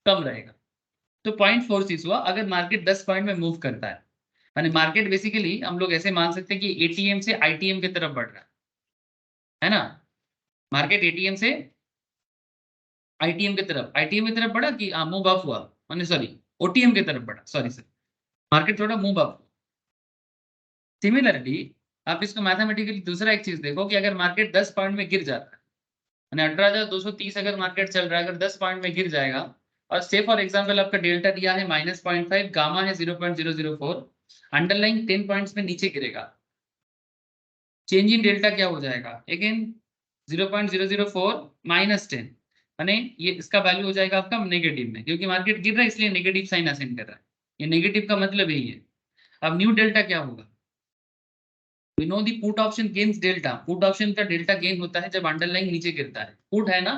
कम रहेगा, तो 0.46 हुआ अगर मार्केट 10 पॉइंट में मूव करता है, यानी मार्केट बेसिकली हम लोग ऐसे मान सकते हैं कि एटीएम से आईटीएम की तरफ बढ़ रहा है ना, मार्केट एटीएम से आईटीएम की तरफ बढ़ा कि मूव अप हुआ, माने सॉरी ओटीएम की तरफ बढ़ा, सॉरी सर, मार्केट थोड़ा मूव अप। सिमिलरली आप इसको मैथमेटिकली दूसरा एक चीज देखो कि अगर मार्केट 10 पॉइंट में गिर जाता है, यानी 18,230 अगर मार्केट चल रहा है, अगर 10 पॉइंट में गिर जाएगा, और से फॉर एग्जांपल आपका डेल्टा दिया है -0.5, गामा है 0.004, अंडरलाइन 10 पॉइंट्स में नीचे गिरेगा, चेंज इन डेल्टा क्या हो जाएगा अगेन 0.004 -10, माने ये इसका वैल्यू हो जाएगा आपका नेगेटिव में, क्योंकि मार्केट गिर रहा है इसलिए नेगेटिव साइन असाइन कर रहा है, ये नेगेटिव का मतलब यही है। अब न्यू डेल्टा क्या होगा, we know the put option gains delta, put option का डेल्टा गेन होता है जब अंडरलाइन नीचे गिरता है, पुट है ना,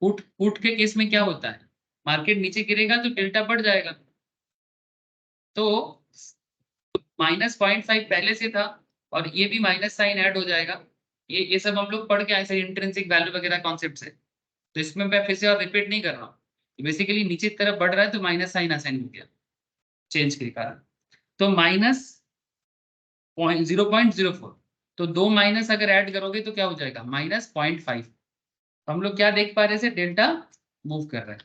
पुट के केस में क्या होता है, मार्केट नीचे गिरेगा तो डेल्टा बढ़ जाएगा, तो -0.5 पहले से था और ये भी माइनस साइन ऐड हो जाएगा, ये सब हम लोग पढ़ के आए थे इंट्रिंसिक वैल्यू वगैरह कॉन्सेप्ट से, तो इसमें मैं फिर से और रिपीट नहीं कर रहा हूँ, बेसिकली नीचे की तरफ बढ़ रहा है तो माइनस साइन असाइन हो गया चेंज के कारण, तो -0.04, तो दो माइनस अगर ऐड करोगे तो क्या हो जाएगा -0.5, हम लोग क्या देख पा रहे थे, डेल्टा मूव कर रहा है।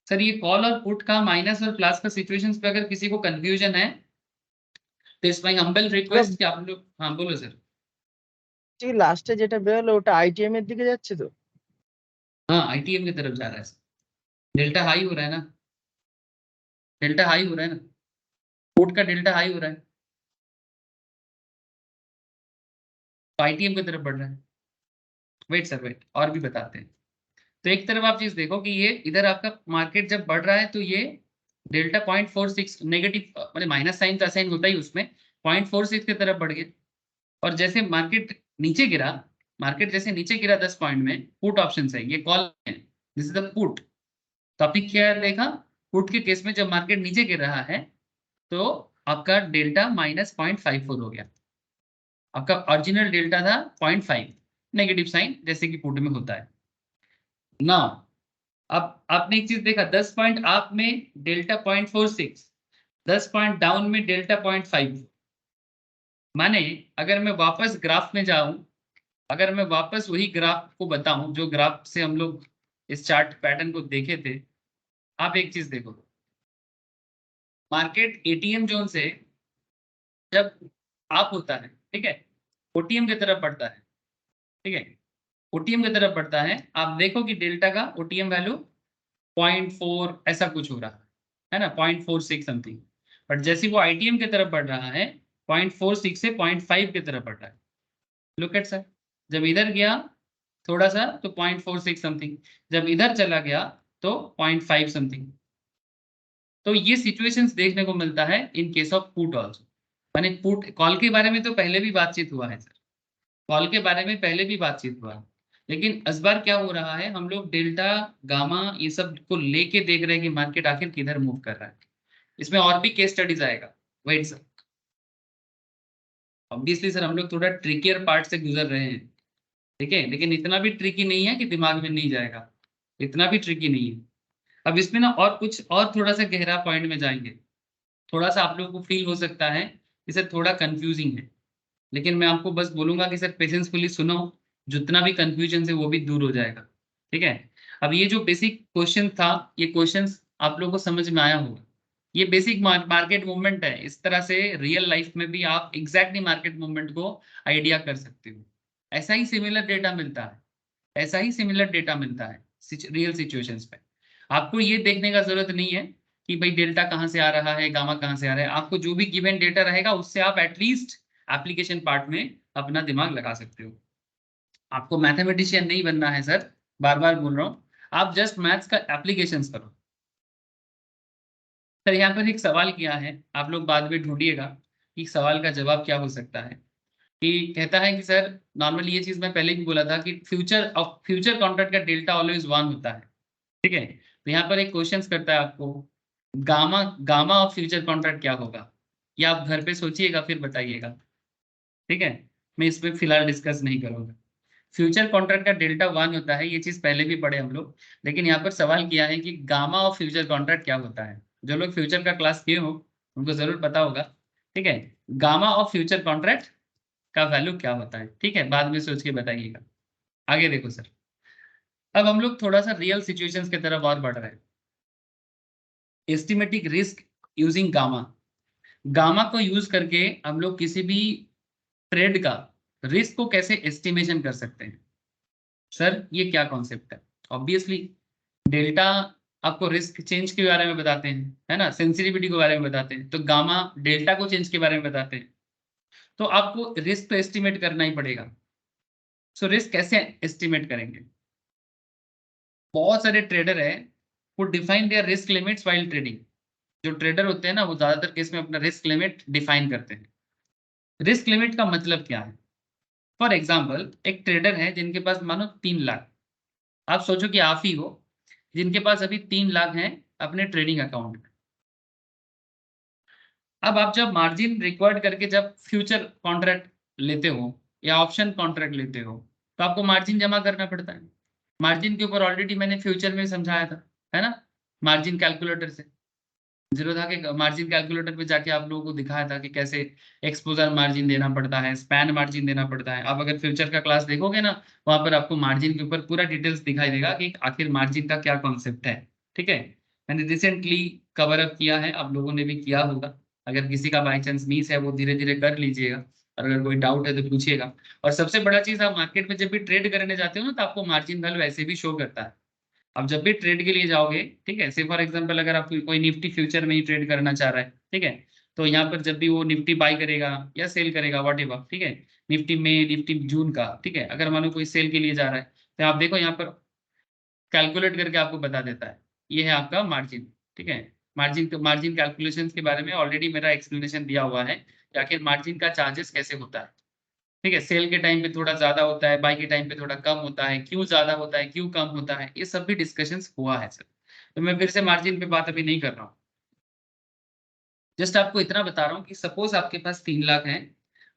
सर ये कॉल और पुट का माइनस और प्लस का सिचुएशंस पे अगर किसी को कंफ्यूजन है तो इस माय हम्बल रिक्वेस्ट कि आप लोग, हाँ बोलो सर। ঠিক লাস্টে যেটা বেরোলো ওটা আইটিএম এর দিকে যাচ্ছে তো? हाँ आईटीएम की तरफ जा रहा है, डेल्टा हाई हो रहा है ना, डेल्टा हाई हो रहा है ना, पुट का डेल्टा हाई हो रहा है, तो आईटीएम की तरफ बढ़ रहा है। वेट सर वेट, और भी बताते हैं। तो एक तरफ आप चीज देखो कि ये इधर आपका मार्केट जब बढ़ रहा है तो ये डेल्टा 0.46 नेगेटिव, मतलब माइनस साइन का साइन होता ही उसमें, 0.46 की तरफ बढ़ गया, और जैसे मार्केट नीचे गिरा, मार्केट जैसे नीचे गिरा 10 पॉइंट में, पुट ऑप्शन है, ये कॉल है, दिस इज द पुट, तो आपने क्या देखा, पुट के केस में जब मार्केट नीचे गिर रहा है तो आपका डेल्टा -0.54 हो गया, आपका ओरिजिनल डेल्टा था 0.5 नेगेटिव साइन जैसे कि पुट में होता है ना। अब आपने एक चीज देखा, 10 पॉइंट आप में डेल्टा 0.46, 10 पॉइंट डाउन में डेल्टा 0.5, माने अगर मैं वापस ग्राफ में जाऊं, अगर मैं वापस वही ग्राफ को बताऊं जो ग्राफ से हम लोग इस चार्ट पैटर्न को देखे थे, आप एक चीज देखो, मार्केट एटीएम जोन से जब आप होता है, ठीक है, ओटीएम की तरफ बढ़ता है, ठीक है, ओटीएम की तरफ बढ़ता है, आप देखो कि डेल्टा का ओटीएम वैल्यू 0.4 ऐसा कुछ हो रहा है ना, 0.46 समथिंग, बट जैसे वो आईटीएम की तरफ बढ़ रहा है 0.46 से 0.5 की तरफ बढ़ रहा है, लुक एट सर, जब इधर गया थोड़ा सा तो 0.46 समथिंग, जब इधर चला गया तो 0.5 समथिंग, तो ये सिचुएशंस देखने को मिलता है in case of put also. माने पुट कॉल के बारे में तो पहले भी बातचीत हुआ है सर, कॉल के बारे में पहले भी बातचीत हुआ है, लेकिन इस बार क्या हो रहा है, हम लोग डेल्टा गामा ये सब को लेके देख रहे हैं कि मार्केट आखिर किधर मूव कर रहा है। इसमें और भी केस स्टडीज आएगा, वेट सर। ऑब्वियसली सर हम लोग थोड़ा ट्रिकियर पार्ट से गुजर रहे हैं, ठीक है, लेकिन इतना भी ट्रिकी नहीं है कि दिमाग में नहीं जाएगा, इतना भी ट्रिकी नहीं है। अब इसमें ना और कुछ और थोड़ा सा गहरा पॉइंट में जाएंगे, थोड़ा सा आप लोगों को फील हो सकता है कि सर थोड़ा कंफ्यूजिंग है, लेकिन मैं आपको बस बोलूंगा कि सर पेशेंसफुली सुनो, जितना भी कंफ्यूजन है वो भी दूर हो जाएगा, ठीक है। अब ये जो बेसिक क्वेश्चन था, ये क्वेश्चंस आप लोगों को समझ में आया होगा। ये बेसिक मार्केट मूवमेंट है, इस तरह से रियल लाइफ में भी आप एग्जैक्टली मार्केट मूवमेंट को आइडिया कर सकते हो। ऐसा ही सिमिलर डेटा मिलता है, ऐसा ही सिमिलर डेटा मिलता है रियल सिचुएशंस पे। आपको ये देखने का जरूरत नहीं है कि भाई डेल्टा कहाँ से आ रहा है, गामा कहाँ से आ रहा है। आपको जो भी गिवन डेटा रहेगा उससे आप एटलीस्ट एप्लीकेशन पार्ट में अपना दिमाग लगा सकते हो। आपको मैथमेटिशियन नहीं बनना है सर, बार बार बोल रहा हूँ, आप जस्ट मैथ्स का एप्लीकेशन करो। सर यहाँ पर एक सवाल किया है, आप लोग बाद में ढूंढिएगा कि सवाल का जवाब क्या हो सकता है। कि कहता है कि सर नॉर्मली ये चीज मैं पहले भी बोला था कि फ्यूचर कॉन्ट्रैक्ट का डेल्टा ऑलवेज 1 होता है, ठीक है। तो यहाँ पर एक क्वेश्चन करता है आपको, gamma gamma of future contract क्या होगा, ये आप घर पे सोचिएगा फिर बताइएगा, ठीक है। मैं इसमें फिलहाल डिस्कस नहीं करूंगा। फ्यूचर कॉन्ट्रैक्ट का डेल्टा 1 होता है, ये चीज पहले भी पढ़े हम लोग, लेकिन यहाँ पर सवाल किया है कि गामा ऑफ फ्यूचर कॉन्ट्रैक्ट क्या होता है। जो लोग फ्यूचर का क्लास किए हो उनको जरूर पता होगा, ठीक है। गामा ऑफ फ्यूचर कॉन्ट्रैक्ट का वैल्यू क्या होता है, ठीक है, बाद में सोच के बताइएगा। आगे देखो सर, अब हम लोग थोड़ा सा रियल सिचुएशंस की तरफ और बढ़ रहे हैं। Estimating risk using gamma, gamma को यूज करके हम लोग किसी भी ट्रेड का रिस्क को कैसे एस्टिमेशन कर सकते हैं। सर ये क्या कॉन्सेप्ट है, ऑब्वियसली डेल्टा आपको रिस्क चेंज के बारे में बताते हैं, है ना, सेंसिटिविटी के बारे में बताते हैं, तो गामा डेल्टा को चेंज के बारे में बताते हैं। तो आपको रिस्क तो एस्टिमेट करना ही पड़ेगा। सो रिस्क कैसे एस्टिमेट करेंगे। बहुत सारे ट्रेडर है वो define there risk limits while trading. जो ट्रेडर होते हैं ना वो ज्यादातर केस में अपना रिस्क लिमिट डिफाइन करते हैं। रिस्क लिमिट का मतलब क्या है। फॉर एग्जाम्पल एक ट्रेडर है जिनके पास मानो 3 लाख, आप सोचो कि आप ही हो जिनके पास अभी 3 लाख हैं अपने ट्रेडिंग अकाउंट में। अब आप जब मार्जिन रिक्वायर्ड करके जब फ्यूचर कॉन्ट्रैक्ट लेते हो या ऑप्शन कॉन्ट्रैक्ट लेते हो तो आपको मार्जिन जमा करना पड़ता है। मार्जिन के ऊपर ऑलरेडी मैंने फ्यूचर में समझाया था, है ना, मार्जिन कैलकुलेटर से जीरो था कि मार्जिन कैलकुलेटर पे जाके आप लोगों को दिखाया था कि कैसे एक्सपोजर मार्जिन देना पड़ता है, स्पैन मार्जिन देना पड़ता है। आप अगर फ्यूचर का क्लास देखोगे ना वहां पर आपको मार्जिन के ऊपर पूरा डिटेल्स दिखाई देगा कि आखिर मार्जिन का क्या कॉन्सेप्ट है, ठीक है। मैंने रिसेंटली कवर अप किया है, आप लोगों ने भी किया होगा। अगर किसी का बाई चांस मिस है वो धीरे धीरे कर लीजिएगा, और अगर कोई डाउट है तो पूछिएगा। और सबसे बड़ा चीज, आप मार्केट में जब भी ट्रेड करने जाते हो ना तो आपको मार्जिन वैल्यू ऐसे भी शो करता है। अब जब भी ट्रेड के लिए जाओगे, ठीक है, से फॉर एग्जांपल अगर आप कोई निफ्टी फ्यूचर में ही ट्रेड करना चाह रहा है, ठीक है, तो यहाँ पर जब भी वो निफ्टी बाई करेगा या सेल करेगा वॉट एवर, ठीक है, निफ्टी में निफ्टी जून का, ठीक है, अगर मानो कोई सेल के लिए जा रहा है तो आप देखो यहाँ पर कैलकुलेट करके आपको बता देता है ये है आपका मार्जिन, ठीक है। मार्जिन कैलकुलेशन के बारे में ऑलरेडी मेरा एक्सप्लेनेशन दिया हुआ है कि आखिर मार्जिन का चार्जेस कैसे होता है, ठीक है। सेल के टाइम पे थोड़ा ज्यादा होता है, बाई के टाइम पे थोड़ा कम होता है, क्यों ज्यादा होता है क्यों कम होता है, ये सब भी डिस्कशंस हुआ है सर। तो मैं फिर से मार्जिन पे बात अभी नहीं कर रहा हूँ, जस्ट आपको इतना बता रहा हूँ कि सपोज आपके पास 3 लाख है,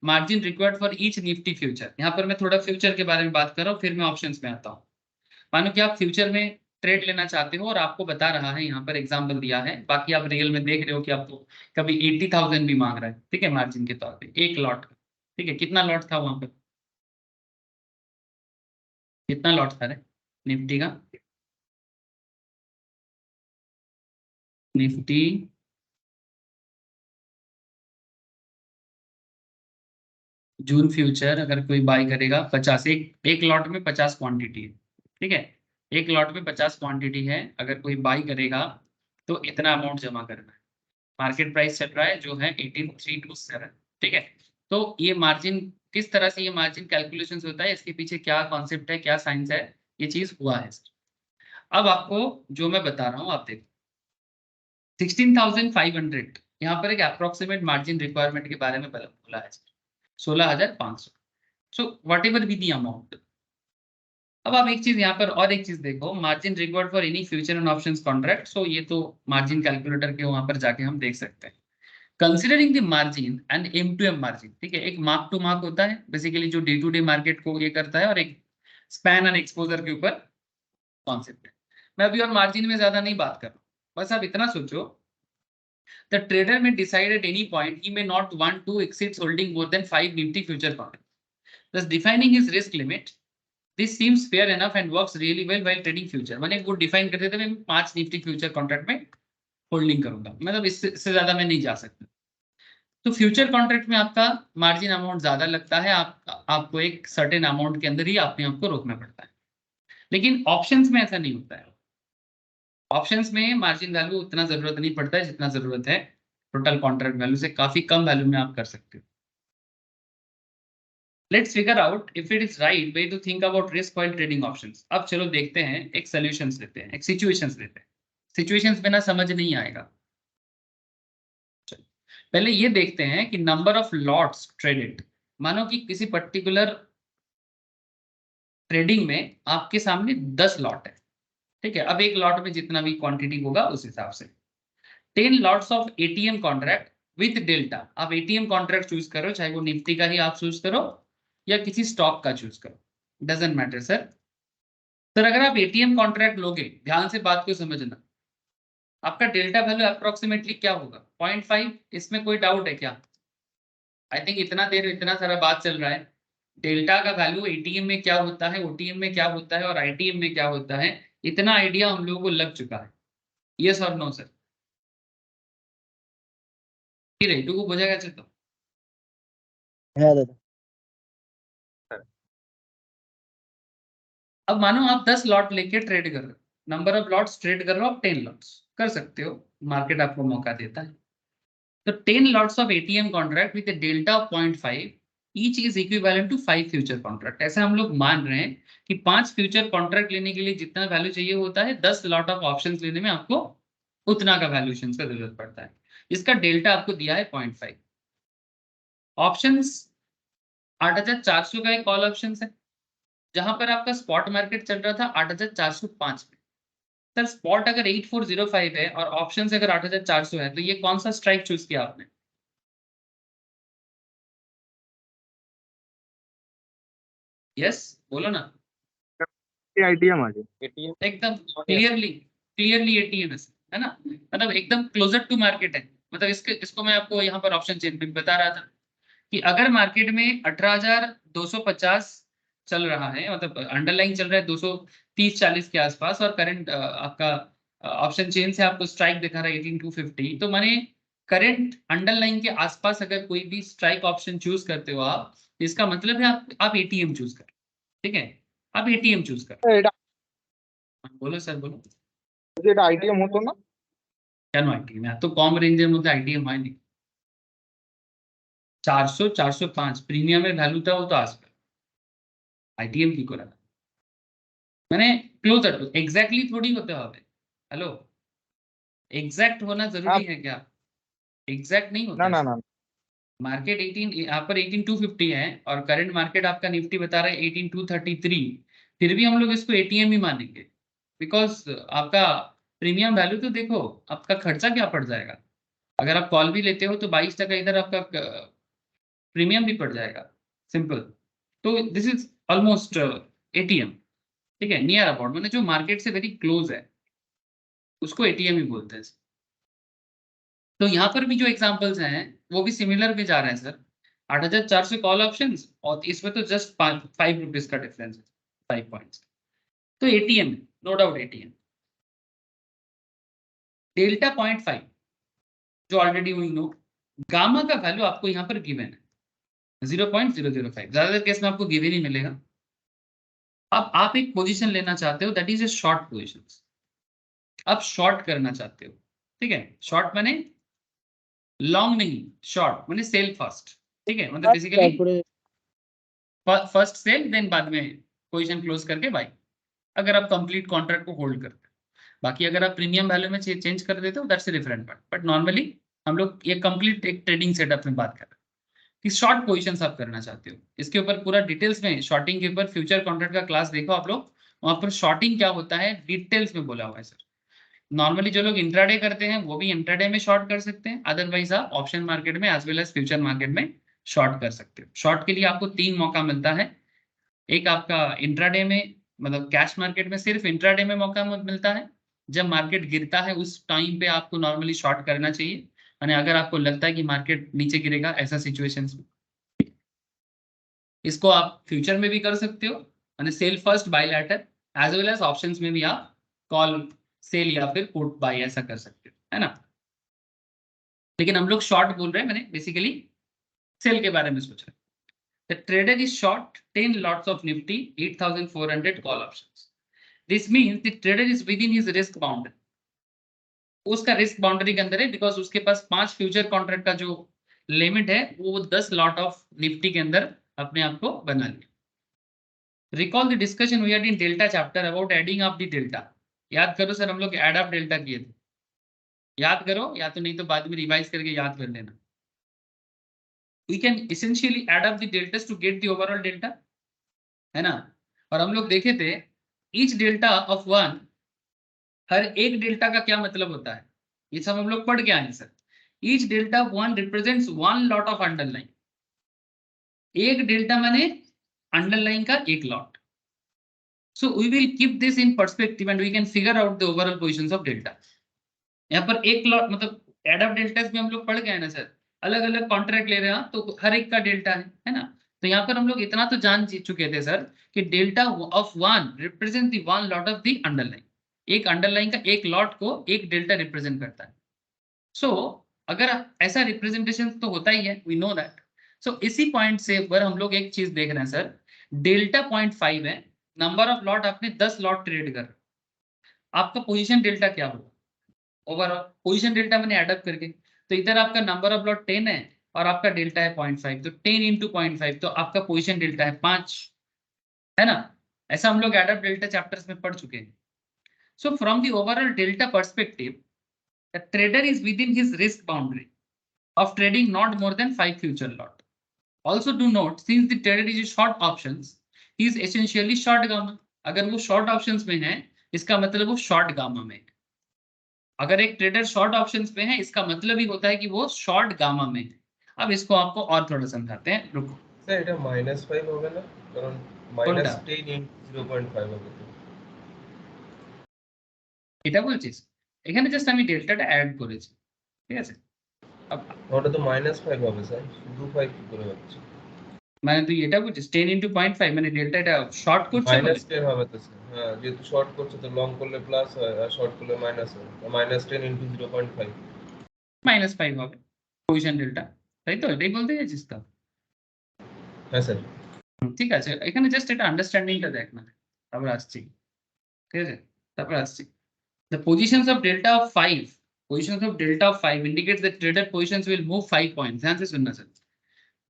margin required for each Nifty future. यहाँ पर मैं थोड़ा फ्यूचर के बारे में बात कर रहा हूँ फिर मैं ऑप्शंस में आता हूँ। मानो कि आप फ्यूचर में ट्रेड लेना चाहते हो और आपको बता रहा है, यहाँ पर एग्जाम्पल दिया है, बाकी आप रियल में देख रहे हो कि आपको कभी 80,000 भी मांग रहा है, ठीक है, मार्जिन के तौर पर एक लॉट का, ठीक है। कितना लॉट था वहां पर, कितना लॉट था रे निफ्टी का, निफ्टी जून फ्यूचर अगर कोई बाई करेगा 50, एक लॉट में 50 क्वांटिटी है, ठीक है, एक लॉट में 50 क्वांटिटी है, अगर कोई बाई करेगा तो इतना अमाउंट जमा करना है। मार्केट प्राइस चल रहा है जो है 18,327, ठीक है। तो ये मार्जिन किस तरह से ये मार्जिन कैलकुलेशन होता है, इसके पीछे क्या कॉन्सेप्ट है, क्या साइंस है, ये चीज हुआ है। अब आपको जो मैं बता रहा हूँ आप देखो, 16,500 यहाँ पर एक अप्रोक्सीमेट मार्जिन रिक्वायरमेंट के बारे में बोला है 16,500. So what ever be the amount. अब आप एक चीज यहाँ पर और एक चीज देखो, margin required for any future and options contract. So ये तो मार्जिन कैलकुलेटर के वहां पर जाके हम देख सकते हैं. Considering the margin and M2M margin, ठीक है, एक मार्क टू मार्क होता है बेसिकली जो डे टू डे मार्केट को ये करता है, और एक स्पैन एंड एक्सपोजर के ऊपर कॉन्सेप्ट है. मैं अभी और मार्जिन में ज्यादा नहीं बात कर रहा हूँ, बस आप इतना सोचो, the trader may decide at any point he may not want to exceed holding more than 5 Nifty future contract, thus defining his risk limit. This seems fair enough and works really well while trading future. मैंने वो define करते थे, मैं 5 Nifty future contract में holding करूंगा, मतलब इससे ज्यादा मैं नहीं जा सकता. तो फ्यूचर कॉन्ट्रैक्ट में आपका मार्जिन अमाउंट ज्यादा लगता है, आपको एक सर्टेन अमाउंट के अंदर ही अपने आप को रोकना पड़ता है. लेकिन ऑप्शंस में ऐसा नहीं होता है. ऑप्शंस में मार्जिन वैल्यू उतना जरूरत नहीं पड़ता है जितना जरूरत है टोटल कॉन्ट्रैक्ट वैल्यू से, काफी कम वैल्यू में आप कर सकते हो. Let's figure out if it is right way to think about risk while trading options. अब चलो देखते हैं, एक solutions लेते हैं, एक situations लेते हैं. Situations बिना समझ नहीं आएगा. पहले ये देखते हैं कि नंबर ऑफ लॉट्स ट्रेडेड. मानो कि किसी पर्टिकुलर ट्रेडिंग में आपके सामने 10 लॉट है, ठीक है. अब एक लॉट में जितना भी क्वांटिटी होगा उस हिसाब से 10 lots of ATM contract with delta. आप ATM कॉन्ट्रैक्ट चूज करो, चाहे वो निफ्टी का ही आप चूज करो या किसी स्टॉक का चूज करो, डजंट मैटर सर. सर अगर आप ATM कॉन्ट्रैक्ट लोगे, ध्यान से बात को समझना, आपका डेल्टा वैल्यू अप्रोक्सीमेटली क्या होगा? 0.5. इसमें कोई डाउट है क्या? आई थिंक इतना देर इतना सारा बात चल रहा है, डेल्टा का वैल्यू ATM में क्या होता है, OTM में क्या होता है और ITM में क्या होता है, इतना आइडिया हम लोगों को लग चुका है. यस और नो सर? को बुझेगा तो হ্যাঁ দাদা अब मानो आप 10 लॉट लेके ट्रेड कर रहे हो, नंबर ऑफ लॉट्स ट्रेड कर रहे हो आप 10 लॉट्स कर सकते हो, मार्केट आपको मौका देता है. तो 10 lots of ATM contract with delta of 0.5 each is equivalent to 5 future contract. ऐसे हम लोग मान रहे हैं कि 5 फ्यूचर कॉन्ट्रैक्ट लेने के लिए जितना वैल्यू चाहिए होता है, 10 लॉट ऑफ ऑप्शंस लेने में आपको उतना का वैल्यूएशन का जरूरत पड़ता है. इसका डेल्टा आपको दिया है 0.5. ऑप्शंस 8,400 का एक कॉल ऑप्शन है, जहां पर आपका स्पॉट मार्केट चल रहा था 8,405 में. सर स्पॉट अगर 8,405 है और ऑप्शन अगर 8,400 है, तो ये कौन सा स्ट्राइक चूज किया आपने? यस बोलो ना. ATM আছে एकदम क्लियरली ATM है ना, मतलब एकदम क्लोजर टू मार्केट है. मतलब इसको मैं आपको यहाँ पर ऑप्शन चेन में बता रहा था कि अगर मार्केट में 18,250 चल रहा है, मतलब अंडरलाइन चल रहा है 230-40 के आसपास, और करंट आपका ऑप्शन चेन से आपको स्ट्राइक दिखा रहा है 18,250, तो माने करंट अंडरलाइन के आसपास अगर कोई भी स्ट्राइक ऑप्शन चूज करते हो आप, इसका मतलब है आप ATM चूज कर, ठीक है, आप ATM चूज कर. এটা बोलो सर बोलो. এটা ITM হতো না কেন ITM? এত কম রেঞ্জের মধ্যে ITM হয়নি. 400-405 প্রিমিয়ামের ভ্যালুটাও তো আসবে, ITM কি করে? মানে ক্লোজার টু, एग्जैक्टली थोड़ी होते হবে. हेलो, एग्जैक्ट होना जरूरी है क्या? एग्जैक्ट नहीं होता না है. না না मार्केट 18 यहाँ पर 18,250 है और करंट मार्केट आपका निफ्टी बता रहा है 18,233, फिर भी हम लोग इसको ATM ही मानेंगे, बिकॉज आपका प्रीमियम वैल्यू तो देखो, आपका खर्चा क्या पड़ जाएगा. अगर आप कॉल भी लेते हो तो 22% इधर आपका प्रीमियम भी पड़ जाएगा, सिंपल. तो दिस इज ऑलमोस्ट ATM, ठीक है, नियर अबाउट, मतलब जो मार्केट से वेरी क्लोज है उसको ATM ही बोलते हैं. तो यहाँ पर भी जो एग्जांपल्स हैं वो भी सिमिलर पे जा रहे हैं सर. 8,400 कॉल ऑप्शंस और इसमें तो जस्ट 5 रुपीज का डिफरेंस है, 5 पॉइंट्स. तो ATM no doubt ATM. Delta 0.5 जो ऑलरेडी वी नो. गामा का वैल्यू आपको यहाँ पर गिवन है 0.005, ज्यादातर केस में आपको गिवन ही मिलेगा. अब आप एक पोजीशन लेना चाहते हो, that is a short position. आप शॉर्ट करना चाहते हो, ठीक है, शॉर्ट माने लॉन्ग नहीं, शॉर्ट माने सेल फर्स्ट, ठीक है, मतलब बेसिकली তারপরে फर्स्ट सेल देन बाद में पोजीशन क्लोज करके बाय, अगर आप कंप्लीट कॉन्ट्रैक्ट को होल्ड करते हो. बाकी अगर आप प्रीमियम वैल्यू में चेंज कर देते हो that's a different part, but normally हम लोग ये कंप्लीट एक ट्रेडिंग सेटअप में बात कर रहे हैं कि शॉर्ट पोजीशंस आप करना चाहते हो। इसके ऊपर पूरा डिटेल्स में शॉर्टिंग के ऊपर फ्यूचर कॉन्ट्रैक्ट का क्लास देखो आप लोग, वहां पर शॉर्टिंग क्या होता है डिटेल्स में बोला हुआ है सर। नॉर्मली जो लोग इंट्राडे करते हैं वो भी इंट्राडे में शॉर्ट कर सकते हैं, अदरवाइज आप ऑप्शन मार्केट में as well as future market में शॉर्ट कर सकते हो। शॉर्ट के लिए आपको 3 मौका मिलता है। एक आपका इंट्राडे में, मतलब कैश मार्केट में सिर्फ इंट्राडे में मौका मिलता है। जब मार्केट गिरता है उस टाइम पे आपको नॉर्मली शॉर्ट करना चाहिए, यानी अगर आपको लगता है कि मार्केट नीचे गिरेगा ऐसा सिचुएशन में। इसको आप फ्यूचर में भी कर सकते हो, यानी sell first buy later, as well as options में भी आप कॉल सेल या फिर पुट बाय ऐसा कर सकते हो, है ना। लेकिन हम लोग शॉर्ट बोल रहे हैं, मैंने बेसिकली सेल के बारे में सोच रहे हैं। The trader is short 10 lots of Nifty 8,400 call options. This means the trader is within his risk boundary. उसका रिस्क बाउंड्री के अंदर है, बिकॉज उसके पास 5 फ्यूचर कॉन्ट्रैक्ट का जो लिमिट है वो 10 लॉट ऑफ निफ्टी के अंदर अपने आप को बना लिया। Recall the discussion we had in delta chapter about adding of the delta. याद करो सर, हम लोग एड ऑफ डेल्टा किए थे, याद करो, या तो नहीं तो बाद में रिवाइज करके याद कर लेना। We can essentially add up the deltas to get the overall delta, है ना। और हम लोग देखे थे each delta of one, हर एक डेल्टा का क्या मतलब होता है, ये सब हम लोग पढ़ के आए sir. each delta of one represents one lot of underline। एक डेल्टा माने अंडरलाइन का एक lot. So we will keep this in perspective and we can figure out the overall positions of delta। यहाँ पर एक लॉट मतलब add of deltas में हम लोग पढ़ गए ना सर, अलग अलग कॉन्ट्रैक्ट ले रहे हैं तो हर एक का डेल्टा है ना। तो यहाँ पर हम लोग इतना तो जान चुके थे सर कि delta of one represent the one lot of the underline. एक अंडरलाइन का एक लॉट को एक डेल्टा रिप्रेजेंट करता है। सो अगर ऐसा रिप्रेजेंटेशन तो होता ही है, वी नो दैट। सो इसी पॉइंट से ऊपर हम लोग एक चीज देख रहे हैं सर, डेल्टा 0.5 है, नंबर ऑफ लॉट आपने 10 लॉट ट्रेड कर, आपका पोजीशन डेल्टा क्या होगा ओवरऑल। पोजीशन डेल्टा मैंने एडअप करके, तो इधर आपका नंबर ऑफ लॉट 10 है और आपका डेल्टा है 0.5, तो 10 इंटू 0.5 तो आपका पोजीशन डेल्टा है 5, है ना। ऐसा हम लोग एडअप डेल्टा चैप्टर्स में पढ़ चुके हैं। So from the overall delta perspective, the trader is with in his risk boundary of trading not more than 5 future lot. Also do note, since the trader is short options, he is essentially short gamma। अगर वो short options में है इसका मतलब वो short gamma में है। अगर एक ट्रेडर शॉर्ट ऑप्शंस में है इसका मतलब ही होता है कि वो शॉर्ट गामा में है। अब इसको आपको और थोड़ा समझाते हैं, रुको। স্যার এটা -5 হবে না, কারণ কোনটা -10 ইনটু 0.5 হবে তো। এটা বলছিস, এখানে জাস্ট আমি ডেল্টাটা অ্যাড করেছি, ঠিক আছে। ওটা তো -5 হবে স্যার, শুধু 5 কি করে হচ্ছে? মানে তুই এটা বলছিস 10 ইনটু 0.5 মানে ডেল্টাটা শর্ট করছে বলে? -10 হবে তো স্যার। হ্যাঁ, যেহেতু শর্ট করছে তো লং করলে প্লাস হয় আর শর্ট করলে মাইনাস হয়। -10 ইনটু 0.5। -5 হবে পজিশন ডেল্টা, তাই তো? এটাই বলতে চাইছিস তো? হ্যাঁ স্যার। ঠিক আছে, এখানে জাস্ট এটা আন্ডারস্ট্যান্ডিংটা দেখ না, তারপর আসছি, ঠিক আছে, তারপর আসছি। The positions of delta of 5, positions of delta of 5 indicates that trader positions will move 5 points। ध्यान से सुनना sir.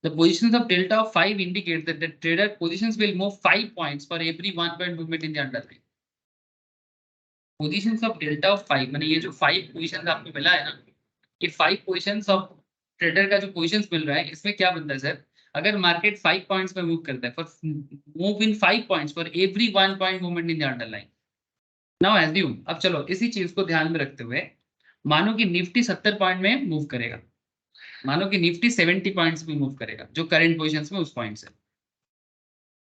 The positions of delta of 5 indicates that the trader positions will move 5 points for every 1 point movement in the underlying। Positions of delta of 5 माने ये जो 5 positions आपको मिला है ना, ये 5 positions of trader का जो positions मिल रहा है इसमें क्या बनता है सर, अगर मार्केट 5 पॉइंट्स पे मूव करता है, for move in 5 points for every 1 point movement in the underlying। Now assume, अब चलो इसी चीज को ध्यान में रखते हुए मानो कि निफ्टी 70 पॉइंट में मूव करेगा, मानो कि निफ्टी 70 पॉइंट्स में मूव करेगा जो करंट पोजीशंस में उस पॉइंट से।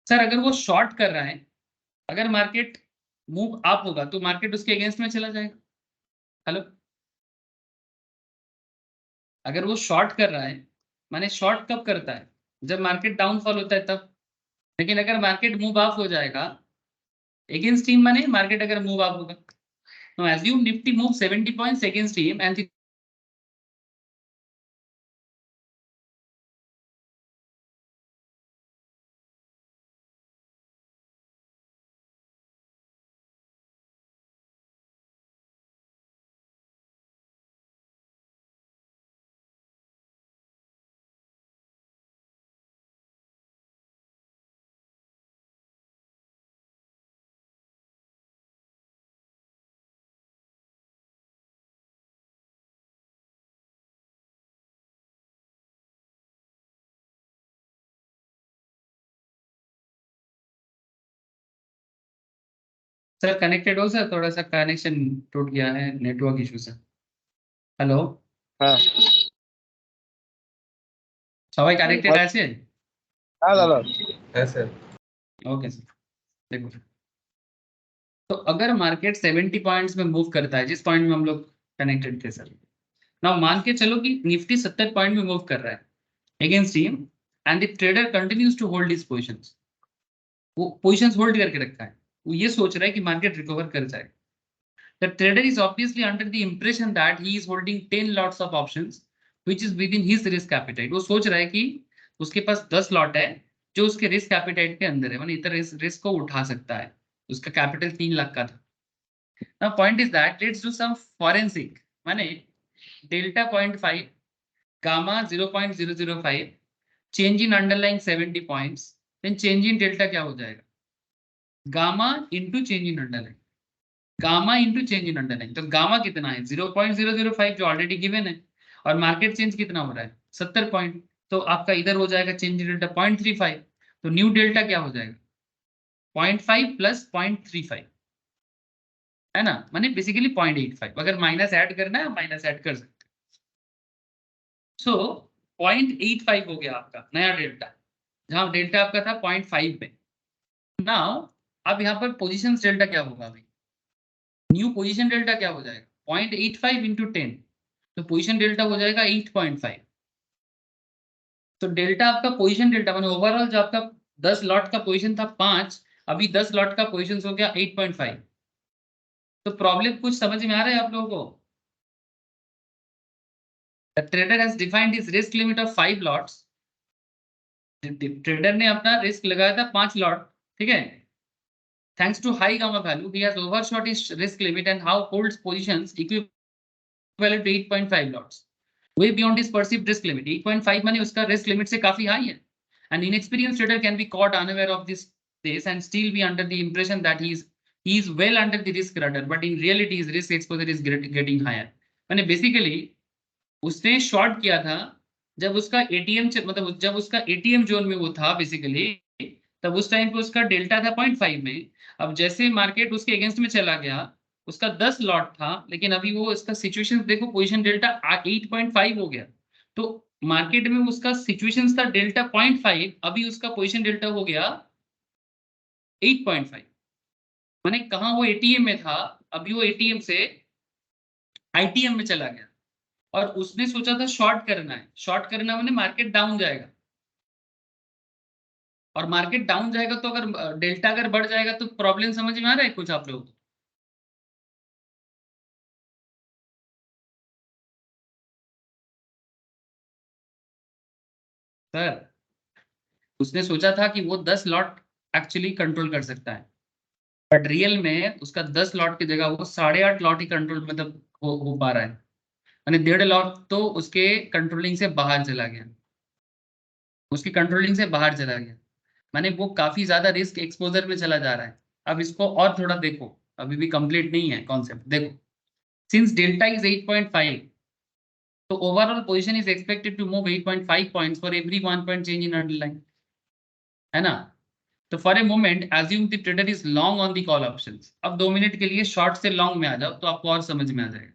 सर अगर वो शॉर्ट कर रहा है, अगर मार्केट मूव अप होगा तो मार्केट उसके अगेंस्ट में चला जाएगा। हेलो, अगर वो शॉर्ट कर रहा है माने शॉर्ट कब करता है, जब मार्केट डाउनफॉल होता है तब। लेकिन अगर मार्केट मूव अप हो जाएगा अगेंस्ट टीम, माने मार्केट अगर मूव अप होगा, तो assume Nifty move 70 points against team and sir connected हो सर, थोड़ा सा कनेक्शन टूट गया है, नेटवर्क इशू से। हेलो হ্যাঁ সবাই কানেক্টেড আছে? হ্যাঁ দাদা হ্যাঁ স্যার। ओके सर, देखो तो अगर मार्केट 70 पॉइंट्स में मूव करता है, जिस पॉइंट में हम लोग कनेक्टेड थे सर, ना मान के चलो कि निफ्टी 70 पॉइंट में मूव कर रहा है against him, and the trader continues to hold his positions. वो पोजीशंस होल्ड करके रखा है, वो ये सोच रहा है कि मार्केट रिकवर कर जाए। The trader is obviously under the impression that he is holding 10 lots of options which is with in his risk appetite. वो सोच रहा है कि उसके पास 10 लॉट है जो उसके रिस्क एपेटाइट के अंदर है, मतलब इतना रिस्क को उठा सकता है। उसका कैपिटल 3 लाख का था। Now point is that let's do some forensic, माने delta 0.5, gamma 0.005, change in underlying 70 points, then change in delta क्या हो जाएगा? Gamma into change in underlying, gamma into change in underlying। तो gamma कितना है? 0.005 जो ऑलरेडी गिवन है, और मार्केट चेंज कितना हो रहा है? 70 पॉइंट। तो आपका इधर हो जाएगा चेंज इन डेल्टा 0.35, तो न्यू डेल्टा क्या हो जाएगा? 0.5 प्लस 0.35 है ना, माने बेसिकली 0.85। अगर माइनस ऐड करना है माइनस ऐड कर सकते हैं। सो 0.85 हो गया आपका नया डेल्टा, जहां डेल्टा आपका था 0.5 में। नाउ अब यहाँ पर पोजीशन डेल्टा क्या होगा? अभी न्यू पोजीशन डेल्टा क्या हो जाएगा? 0.85 इंटू 10, तो पोजीशन डेल्टा हो जाएगा 8.5। तो डेल्टा आपका पोजीशन डेल्टा माने ओवरऑल जो आपका 10 लॉट का पोजीशन था 5, अभी 10 लॉट का पोजीशन हो गया 8.5। तो प्रॉब्लम कुछ समझ में आ रहा है आप लोगों को? The trader has defined his risk limit of 5 lots. Trader ने अपना रिस्क लगाया था 5 लॉट, ठीक है। Thanks to high gamma value, he has overshot his risk limit and now holds positions equivalent to 8.5 lots, way beyond his perceived risk limit। 8.5 माने उसका risk limit से काफी high है। An inexperienced trader can be caught unaware of this and still be under the impression that he is well under the risk radar, but in reality his risk exposure is getting higher। माने basically उसने short किया था जब उसका ATM, मतलब जब उसका ATM zone में वो था बेसिकली, तब उस टाइम पे उसका डेल्टा था 0.5 में। अब जैसे मार्केट उसके अगेंस्ट में चला गया, उसका 10 लॉट था, लेकिन अभी वो इसका सिचुएशन देखो, पोजीशन डेल्टा 8.5 हो गया। तो मार्केट में उसका सिचुएशन था डेल्टा 0.5, अभी उसका पोजीशन डेल्टा हो गया 8.5। माने कहाँ वो एटीएम में था, अभी वो एटीएम से आईटीएम में चला गया। और उसने सोचा था शॉर्ट करना है, शॉर्ट करना माने मार्केट डाउन जाएगा, और मार्केट डाउन जाएगा तो अगर डेल्टा अगर बढ़ जाएगा तो प्रॉब्लम समझ में आ रहा है कुछ आप लोगों को? सर उसने सोचा था कि वो 10 लॉट एक्चुअली कंट्रोल कर सकता है, बट रियल में उसका 10 लॉट की जगह वो 8.5 लॉट ही कंट्रोल मतलब हो पा रहा है, यानी 1.5 लॉट तो उसके कंट्रोलिंग से बाहर चला गया, उसकी कंट्रोलिंग से बाहर चला गया, माने वो काफी ज्यादा रिस्क एक्सपोजर में चला जा रहा है। अब इसको और थोड़ा देखो, अभी भी कंप्लीट नहीं है कॉन्सेप्ट। देखो, सिंस डेल्टा इज 8.5, तो overall position is expected to move 8.5 points for every 1 point change in underline, है ना। तो for a moment assume the trader is long on the call options. अब 2 मिनट के लिए शॉर्ट से long में आ जाओ तो आपको और समझ में आ जाएगा।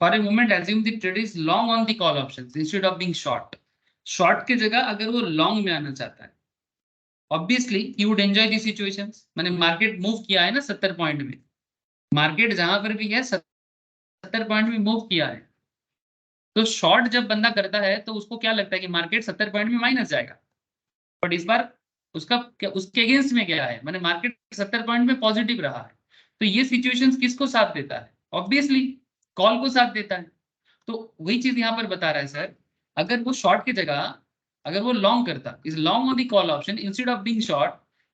For a moment assume the trader is long on the call options instead of being short. Short की जगह अगर वो लॉन्ग में आना चाहता है, obviously he would enjoy the situations. मैंने मार्केट मूव किया है ना 70 पॉइंट में, मार्केट जहां पर भी है 70 पॉइंट में मूव किया है, तो शॉर्ट जब बंदा करता है तो उसको क्या लगता है कि मार्केट 70 पॉइंट में माइनस जाएगा, बट इस बार उसका उसके अगेंस्ट में क्या है, मैंने मार्केट 70 पॉइंट में पॉजिटिव रहा है। तो ये सिचुएशंस किसको साथ देता है? ऑब्वियसली कॉल को साथ देता है। तो वही चीज यहाँ पर बता रहा है सर, अगर वो शॉर्ट की जगह अगर वो लॉन्ग करता, is long on the call option instead of being short,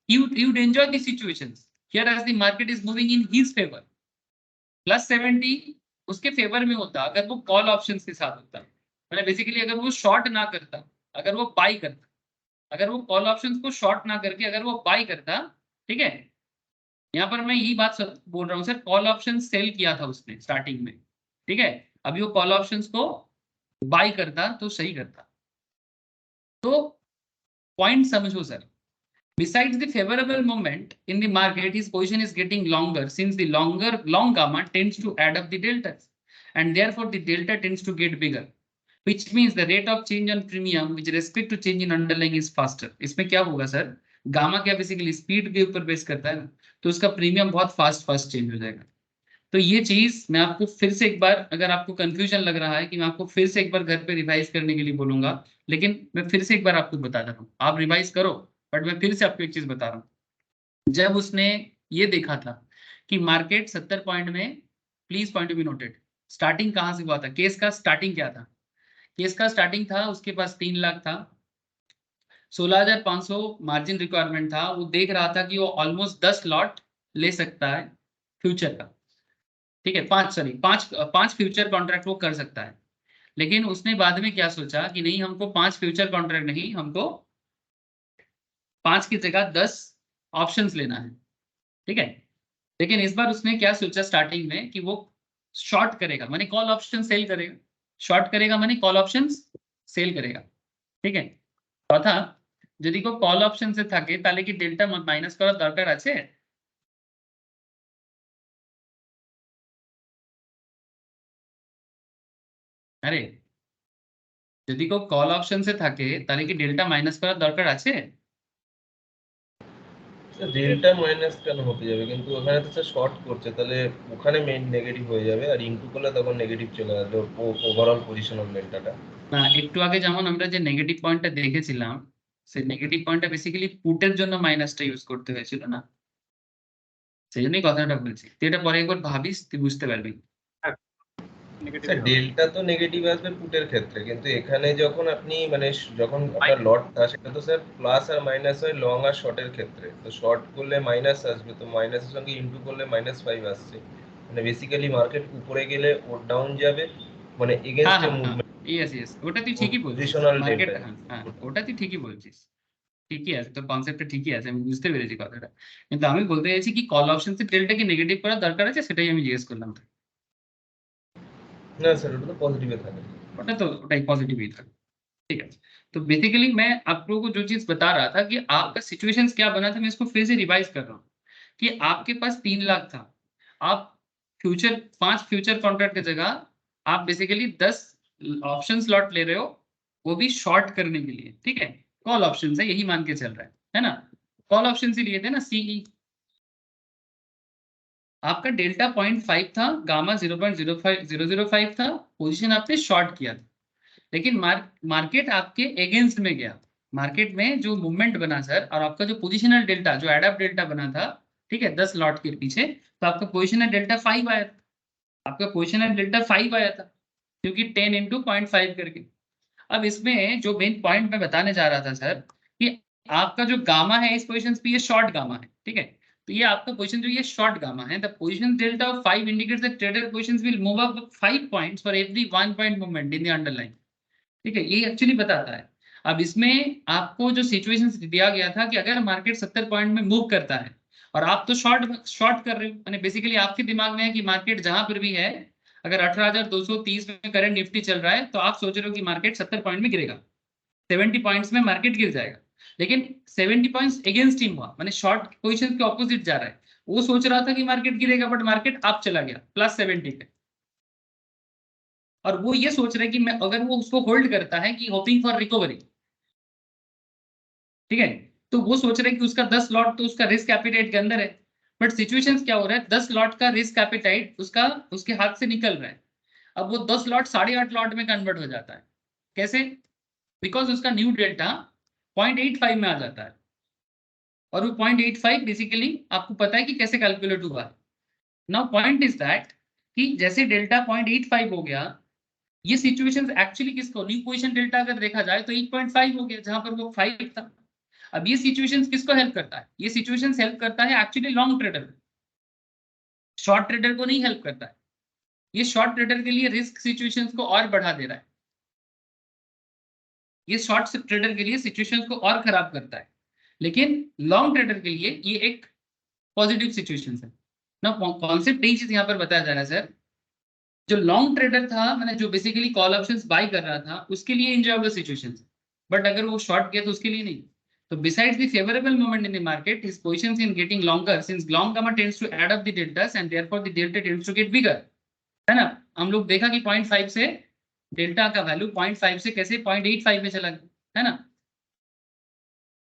he would enjoy the situations here as the market is moving in his favor। Plus 70 उसके फेवर में होता अगर वो कॉल ऑप्शंस के साथ होता, मतलब बेसिकली अगर वो शॉर्ट ना करता, अगर वो बाई करता, अगर वो कॉल ऑप्शंस को शॉर्ट ना करके अगर वो बाई करता, ठीक है। यहाँ पर मैं यही बात बोल रहा हूँ सर, कॉल ऑप्शन सेल किया था उसने स्टार्टिंग में, ठीक है। अभी वो कॉल ऑप्शंस को बाई करता तो सही करता। तो पॉइंट समझो sir, Besides the favorable movement in the market, his position is getting longer since the long gamma tends to add up the deltas, and therefore the delta tends to get bigger, which means the rate of change on premium with respect to change in underlying is faster. इसमें क्या होगा sir, gamma क्या basically speed के ऊपर base करता है ना, तो उसका प्रीमियम बहुत फास्ट चेंज हो जाएगा। तो ये चीज मैं आपको फिर से एक बार, अगर आपको कंफ्यूजन लग रहा है कि मैं आपको फिर से एक बार घर पे रिवाइज करने के लिए बोलूंगा, लेकिन मैं फिर से एक बार आपको बता रहा हूँ, आप रिवाइज करो, बट मैं फिर से आपको एक चीज बता रहा हूँ। जब उसने ये देखा था कि मार्केट 70 पॉइंट में, please point be noted, starting कहाँ से हुआ था, केस का स्टार्टिंग क्या था, केस का स्टार्टिंग था उसके पास 3 लाख था, 16,500 मार्जिन रिक्वायरमेंट था, वो देख रहा था कि वो ऑलमोस्ट 10 लॉट ले सकता है फ्यूचर का, ठीक है, पांच फ्यूचर कॉन्ट्रैक्ट वो कर सकता है। लेकिन उसने बाद में क्या सोचा कि नहीं, हमको 5 फ्यूचर कॉन्ट्रैक्ट नहीं, हमको 5 की जगह 10 ऑप्शंस लेना है, ठीक है। लेकिन इस बार उसने क्या सोचा स्टार्टिंग में कि वो शॉर्ट करेगा, माने कॉल ऑप्शन सेल करेगा, शॉर्ट करेगा माने कॉल ऑप्शन सेल करेगा, ठीक है। কথা যদি কেউ কল অপশনসে থাকে তাহলে কি ডেল্টা মাইনাস করার দরকার আছে? আরে যদি কেউ কল অপশনসে থাকে তাহলে কি ডেল্টা মাইনাস করার দরকার আছে? ডেল্টা মাইনাস কেন হতে যাবে, কিন্তু ওখানে তো স্যার শর্ট করছে, তাহলে ওখানে মেইন নেগেটিভ হয়ে যাবে, আর ইনটু করলে তখন নেগেটিভ চলে আসবে ওভারঅল পজিশন অফ ডেল্টাটা। না, একটু আগে যেমন আমরা যে নেগেটিভ পয়েন্টটা দেখেছিলাম, সেই নেগেটিভ পয়েন্টটা বেসিক্যালি পুটের জন্য মাইনাসটা ইউজ করতে হয়েছিল না, সেই জন্যই কথাটা বলছি। তুই এটা পরে একবার ভাবিস, তুই বুঝতে পারবি। স্যার ডেল্টা তো নেগেটিভ আসবে পুটের ক্ষেত্রে, কিন্তু এখানে যখন আপনি মানে যখন আপনার লটটা, সেটা তো স্যার প্লাস আর মাইনাস হয় লং আর শর্টের ক্ষেত্রে, তো শর্ট করলে মাইনাস আসবে, তো মাইনাসের সঙ্গে ইনটু করলে -5 আসছে, মানে বেসিক্যালি মার্কেট উপরে গেলে ওর ডাউন যাবে, মানে এগেইনস্ট এ মুভমেন্ট। ইয়েস, ওটা তুই ঠিকই বলছিস, পজিশনাল মার্কেট, ডেল্টা। হ্যাঁ ওটা তুই ঠিকই বলছিস, ঠিকই আছে, তোর কনসেপ্টটা ঠিকই আছে, আমি বুঝতে পেরেছি কথাটা। কিন্তু আমি বলতে চাইছি কি কল অপশনসে ডেল্টা কি নেগেটিভ করার দরকার আছে, সেটাই আমি জিজ্ঞেস করলাম। না স্যার, ওটা তো পজিটিভে থাকে। ওটাই पॉजिटिव ही था, ठीक है। तो बेसिकली मैं आप लोगों को जो चीज बता रहा था कि आपका सिचुएशन क्या बना था, मैं इसको फिर से रिवाइज कर रहा हूँ कि आपके पास 3 लाख था, आप 5 फ्यूचर कॉन्ट्रैक्ट की जगह आप बेसिकली 10 ऑप्शन स्लॉट ले रहे हो, वो भी शॉर्ट करने के लिए, ठीक है। कॉल ऑप्शन है, यही मान के चल रहा है ना, कॉल ऑप्शन से लिए थे ना, सीई। आपका डेल्टा 0.5 था, गामा 0.005 था, पोजीशन आपने शॉर्ट किया था, लेकिन मार्केट आपके अगेंस्ट में गया, मार्केट में जो मूवमेंट बना सर, और आपका जो पोजिशनल डेल्टा, जो एडअप डेल्टा बना था, ठीक है, 10 लॉट के पीछे, तो आपका पोजिशनल डेल्टा 5 आया था, आपका पोजिशनल डेल्टा 5 आया था, क्योंकि 10 × 0.5 करके। अब इसमें जो मेन पॉइंट मैं बताने जा रहा था सर, कि आपका जो गामा है इस पोजिशन पे, ये शॉर्ट गामा है, ठीक है। तो ये आपका पोजीशन जो ये शॉर्ट गामा है, the position delta of 5 indicates the trader positions will move up 5 points for every 1 point movement in the underline, ठीक है, ये एक्चुअली बताता है। अब इसमें आपको जो सिचुएशंस दिया गया था कि अगर मार्केट 70 पॉइंट में मूव करता है और आप तो शॉर्ट कर रहे हो, यानी बेसिकली आपके दिमाग में है कि मार्केट जहां पर भी है, अगर 18,230 में करंट निफ्टी चल रहा है, तो आप सोच रहे हो कि मार्केट 70 पॉइंट में गिरेगा, 70 पॉइंट्स में मार्केट गिर जाएगा, लेकिन 70 पॉइंट्स अगेंस्ट हिम हुआ, माने शॉर्ट पोजीशन के ऑपोजिट जा रहा है। वो सोच रहा था कि मार्केट गिरेगा, बट मार्केट अप चला गया +70 पे, और वो ये सोच रहे कि मैं, अगर वो उसको होल्ड करता है कि होपिंग फॉर रिकवरी, ठीक है, तो वो सोच रहे कि उसका 10 लॉट तो उसका रिस्क एपिटाइट के अंदर है, बट सिचुएशंस क्या हो रहा है, 10 लॉट का रिस्क एपिटाइट उसके हाथ से निकल रहा है। अब वो 10 लॉट 8.5 लॉट में कन्वर्ट हो जाता है, कैसे? बिकॉज उसका न्यू डेल्टा 0.85 में आ जाता है, और वो 0.85 बेसिकली आपको पता है कि कैसे कैलकुलेट हुआ है। नाउ पॉइंट इज दैट कि जैसे डेल्टा 0.85 हो गया, ये सिचुएशंस एक्चुअली किसको, न्यू पोजीशन डेल्टा अगर देखा जाए तो 8.5 हो गया, जहां पर वो 5 था। अब ये सिचुएशंस किसको हेल्प करता है, ये सिचुएशंस हेल्प करता है actually long trader, short trader को नहीं हेल्प करता है। ये शॉर्ट ट्रेडर के लिए रिस्क सिचुएशंस को और बढ़ा दे रहा है, ये शॉर्ट ट्रेडर के लिए सिचुएशंस को और खराब करता है, लेकिन लॉन्ग ट्रेडर के लिए ये एक पॉजिटिव सिचुएशन है ना। कॉन्सेप्ट यही चीज यहाँ पर बताया जा रहा है सर, जो लॉन्ग ट्रेडर था, मैंने जो बेसिकली कॉल ऑप्शंस बाय कर रहा था, उसके लिए एंजॉयबल सिचुएशन है, बट अगर वो शॉर्ट किया तो उसके लिए नहीं। So besides the favorable movement in the market, his positions in getting longer since long gamma tends to add up the deltas and therefore the delta tends to get bigger. है ना? हम लोग देखा कि 0.5 से डेल्टा का value 0.5 से कैसे 0.85 में चला गया, है ना?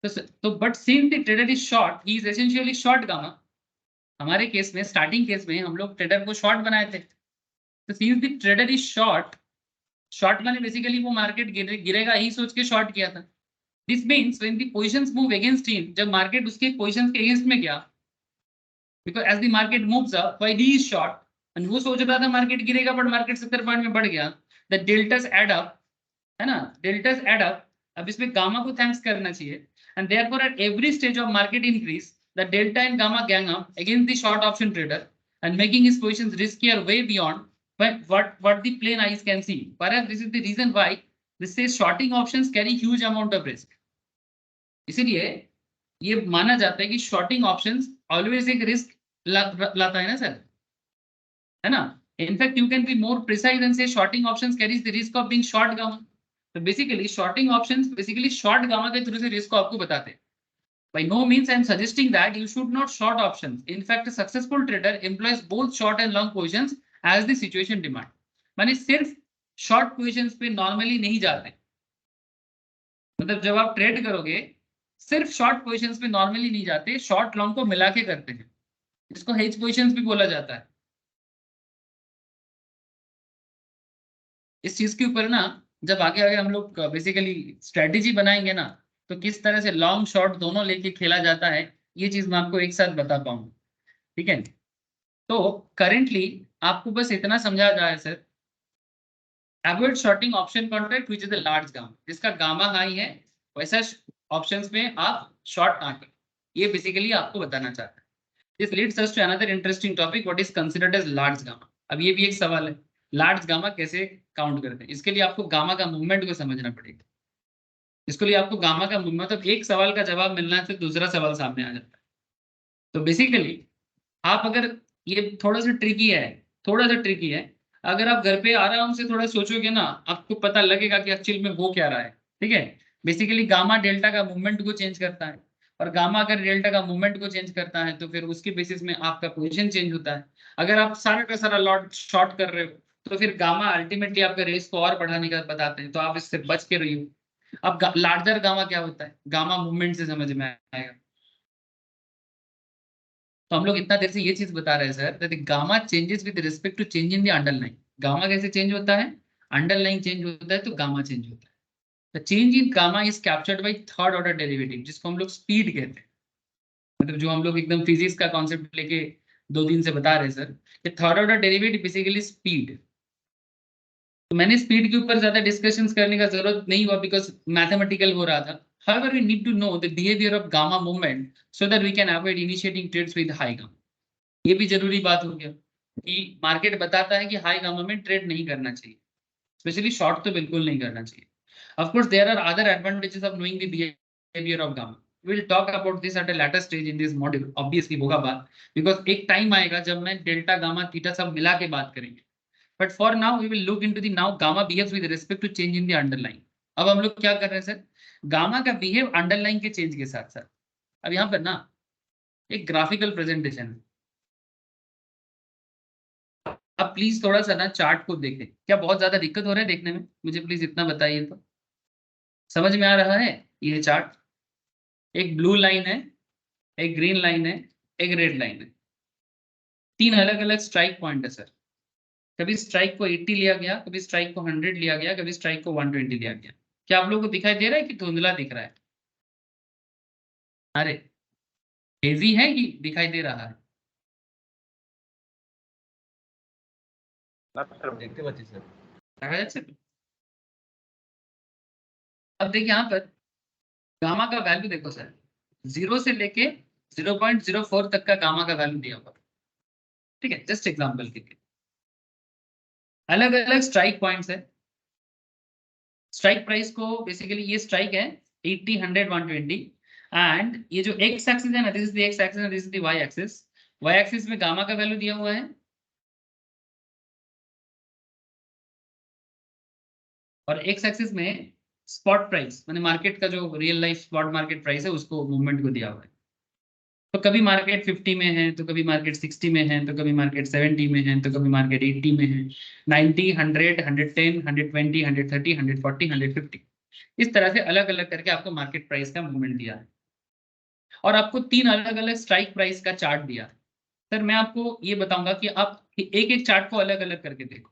तो but since the trader is short, he is essentially short gamma. हमारे केस में स्टार्टिंग केस में हम लोग ट्रेडर को शॉर्ट बनाए थे. तो सिंस द ट्रेडर इज शॉर्ट, शॉर्ट माने बेसिकली वो मार्केट गिरेगा ही सोच के शॉर्ट किया था. This means when the positions move against him, जब मार्केट उसके पोजीशंस के अगेंस्ट में गया, because as the market moves up while he is short, and वो सोच रहा था मार्केट गिरेगा बट मार्केट 70 पॉइंट में बढ़ गया, द डेल्टास ऐड अप, है ना? Deltas add up. अब इसमें गामा को थैंक्स करना चाहिए, and therefore at every stage of market increase the delta and gamma gang up against the short option trader and making his positions riskier way beyond what the plain eyes can see. Perhaps this is the reason why this says shorting options carry huge amount of risk. इसीलिए ये माना जाता है कि shorting options always एक risk लाता है ना सर, है ना? In fact you can be more precise and say shorting options carries the risk of being short gamma. तो basically shorting options basically short gamma के थ्रू से रिस्क को आपको बताते हैं. By no means I am suggesting that you should not short options. In fact, a successful trader employs both short and long positions as the situation demand. माने सिर्फ short positions पे normally नहीं जाते. मतलब जब आप ट्रेड करोगे सिर्फ शॉर्ट पोजीशंस पे नॉर्मली नहीं जाते, शॉर्ट लॉन्ग को मिला के करते हैं. इसको हेज पोजीशंस भी बोला जाता है. इस चीज के ऊपर ना जब आगे आगे हम लोग बेसिकली स्ट्रेटेजी बनाएंगे ना, तो किस तरह से लॉन्ग शॉर्ट दोनों लेके खेला जाता है, ये चीज मैं आपको एक साथ बता पाऊंगा. ठीक है? तो करेंटली आपको बस इतना समझा जाए sir, avoid shorting option contract which is the large gamma, जिसका गामा हाई है वैसा ऑप्शंस में आप शॉर्ट ना करें. ये बेसिकली आपको बताना चाहता है. This leads us to another interesting topic, what is considered as large gamma. अब ये भी एक सवाल है, लार्ज गामा कैसे काउंट करते हैं. इसके लिए आपको गामा का मूवमेंट को समझना पड़ेगा. इसके लिए आपको गामा का मतलब एक सवाल का जवाब मिलना है तो दूसरा सवाल सामने आ जाता है. तो बेसिकली आप अगर ये थोड़ा सा ट्रिकी है, अगर आप घर पे आराम से थोड़ा सोचोगे ना, आपको पता लगेगा कि एक्चुअल में वो क्या रहा है. ठीक है? बेसिकली गामा डेल्टा का मूवमेंट को चेंज करता है, और गामा अगर डेल्टा का मूवमेंट को चेंज करता है तो फिर उसके बेसिस में आपका पोजीशन चेंज होता है. अगर आप सारा का सारा लॉट शॉर्ट कर रहे हो तो फिर गामा अल्टीमेटली आपका रेस को और बढ़ाने का बताते हैं, तो आप इससे बच के रहिए. अब लार्जर गामा क्या होता है, गामा मूवमेंट से समझ में आएगा. तो हम लोग इतना देर से ये चीज बता रहे हैं sir, that gamma changes with respect to change in the underline. Gamma कैसे चेंज होता है, अंडरलाइन चेंज होता है तो गामा चेंज होता है. The change in gamma is captured by third order derivative, जिसको हम लोग स्पीड कहते हैं. मतलब जो हम लोग एकदम फिजिक्स का कॉन्सेप्ट लेके 2 दिन से बता रहे हैं सर, ये third order derivative basically speed. तो मैंने स्पीड के ऊपर ज्यादा डिस्कशंस करने का जरूरत नहीं हुआ बिकॉज मैथमेटिकल हो रहा था. However, we need to know the behavior of gamma movement so that we can avoid initiating trades with high gamma. ये भी जरूरी बात हो गया कि मार्केट बताता है कि हाई गामा में ट्रेड नहीं करना चाहिए, स्पेशली शॉर्ट तो बिल्कुल नहीं करना चाहिए. Of course, there are other advantages of knowing the behavior of gamma. We'll talk about this at a later stage in this module. Obviously होगा बात, because एक टाइम आएगा जब मैं डेल्टा गामा थीटा सब मिला के बात करेंगे. But for now, we will look into the now gamma behaves with respect to change in the underlying. अब हम लोग क्या कर रहे हैं सर, गामा का बिहेव अंडरलाइन के चेंज के साथ साथ. अब यहाँ पर ना एक ग्राफिकल प्रेजेंटेशन है. अब प्लीज थोड़ा सा ना चार्ट को देखें. क्या बहुत ज्यादा दिक्कत हो रहा है देखने में? मुझे प्लीज इतना बताइए. तो समझ में आ रहा है ये चार्ट? एक ब्लू लाइन है, एक ग्रीन लाइन है, एक रेड लाइन है. 3 अलग अलग स्ट्राइक पॉइंट है सर. कभी स्ट्राइक को 80 लिया गया, कभी स्ट्राइक को 100 लिया गया, कभी स्ट्राइक को 120 लिया गया. क्या आप लोगों को दिखाई दे रहा है कि धुंधला दिख रहा है? अरे हेजी है कि दिखाई दे रहा है? देखते बच्चे सर. देखा जाए सर. अब देखिए यहाँ पर गामा का वैल्यू देखो सर, 0 से लेके 0.04 तक का गामा का वैल्यू दिया हुआ. ठीक है? जस्ट एग्जांपल के लिए अलग अलग स्ट्राइक पॉइंट्स है. स्ट्राइक प्राइस को बेसिकली ये स्ट्राइक है 80, 100, 120, एंड ये जो एक्स एक्सिस है ना, this is the X axis and this is the Y axis. Y axis में गामा का वैल्यू दिया हुआ है, और एक्स एक्सिस में स्पॉट प्राइस माने मार्केट का जो real life spot market price है उसको मूवमेंट को दिया हुआ है। तो कभी मार्केट 50 में है, तो कभी मार्केट 60 में है, तो कभी मार्केट 70 में है, तो कभी मार्केट 80 में है, 90, 100, 110, 120, 130, 140, 150, इस तरह से अलग अलग करके आपको मार्केट प्राइस का मूवमेंट दिया है। और आपको 3 अलग अलग स्ट्राइक प्राइस का चार्ट दिया है। सर मैं आपको ये बताऊंगा कि आप एक एक चार्ट को अलग अलग करके देखो।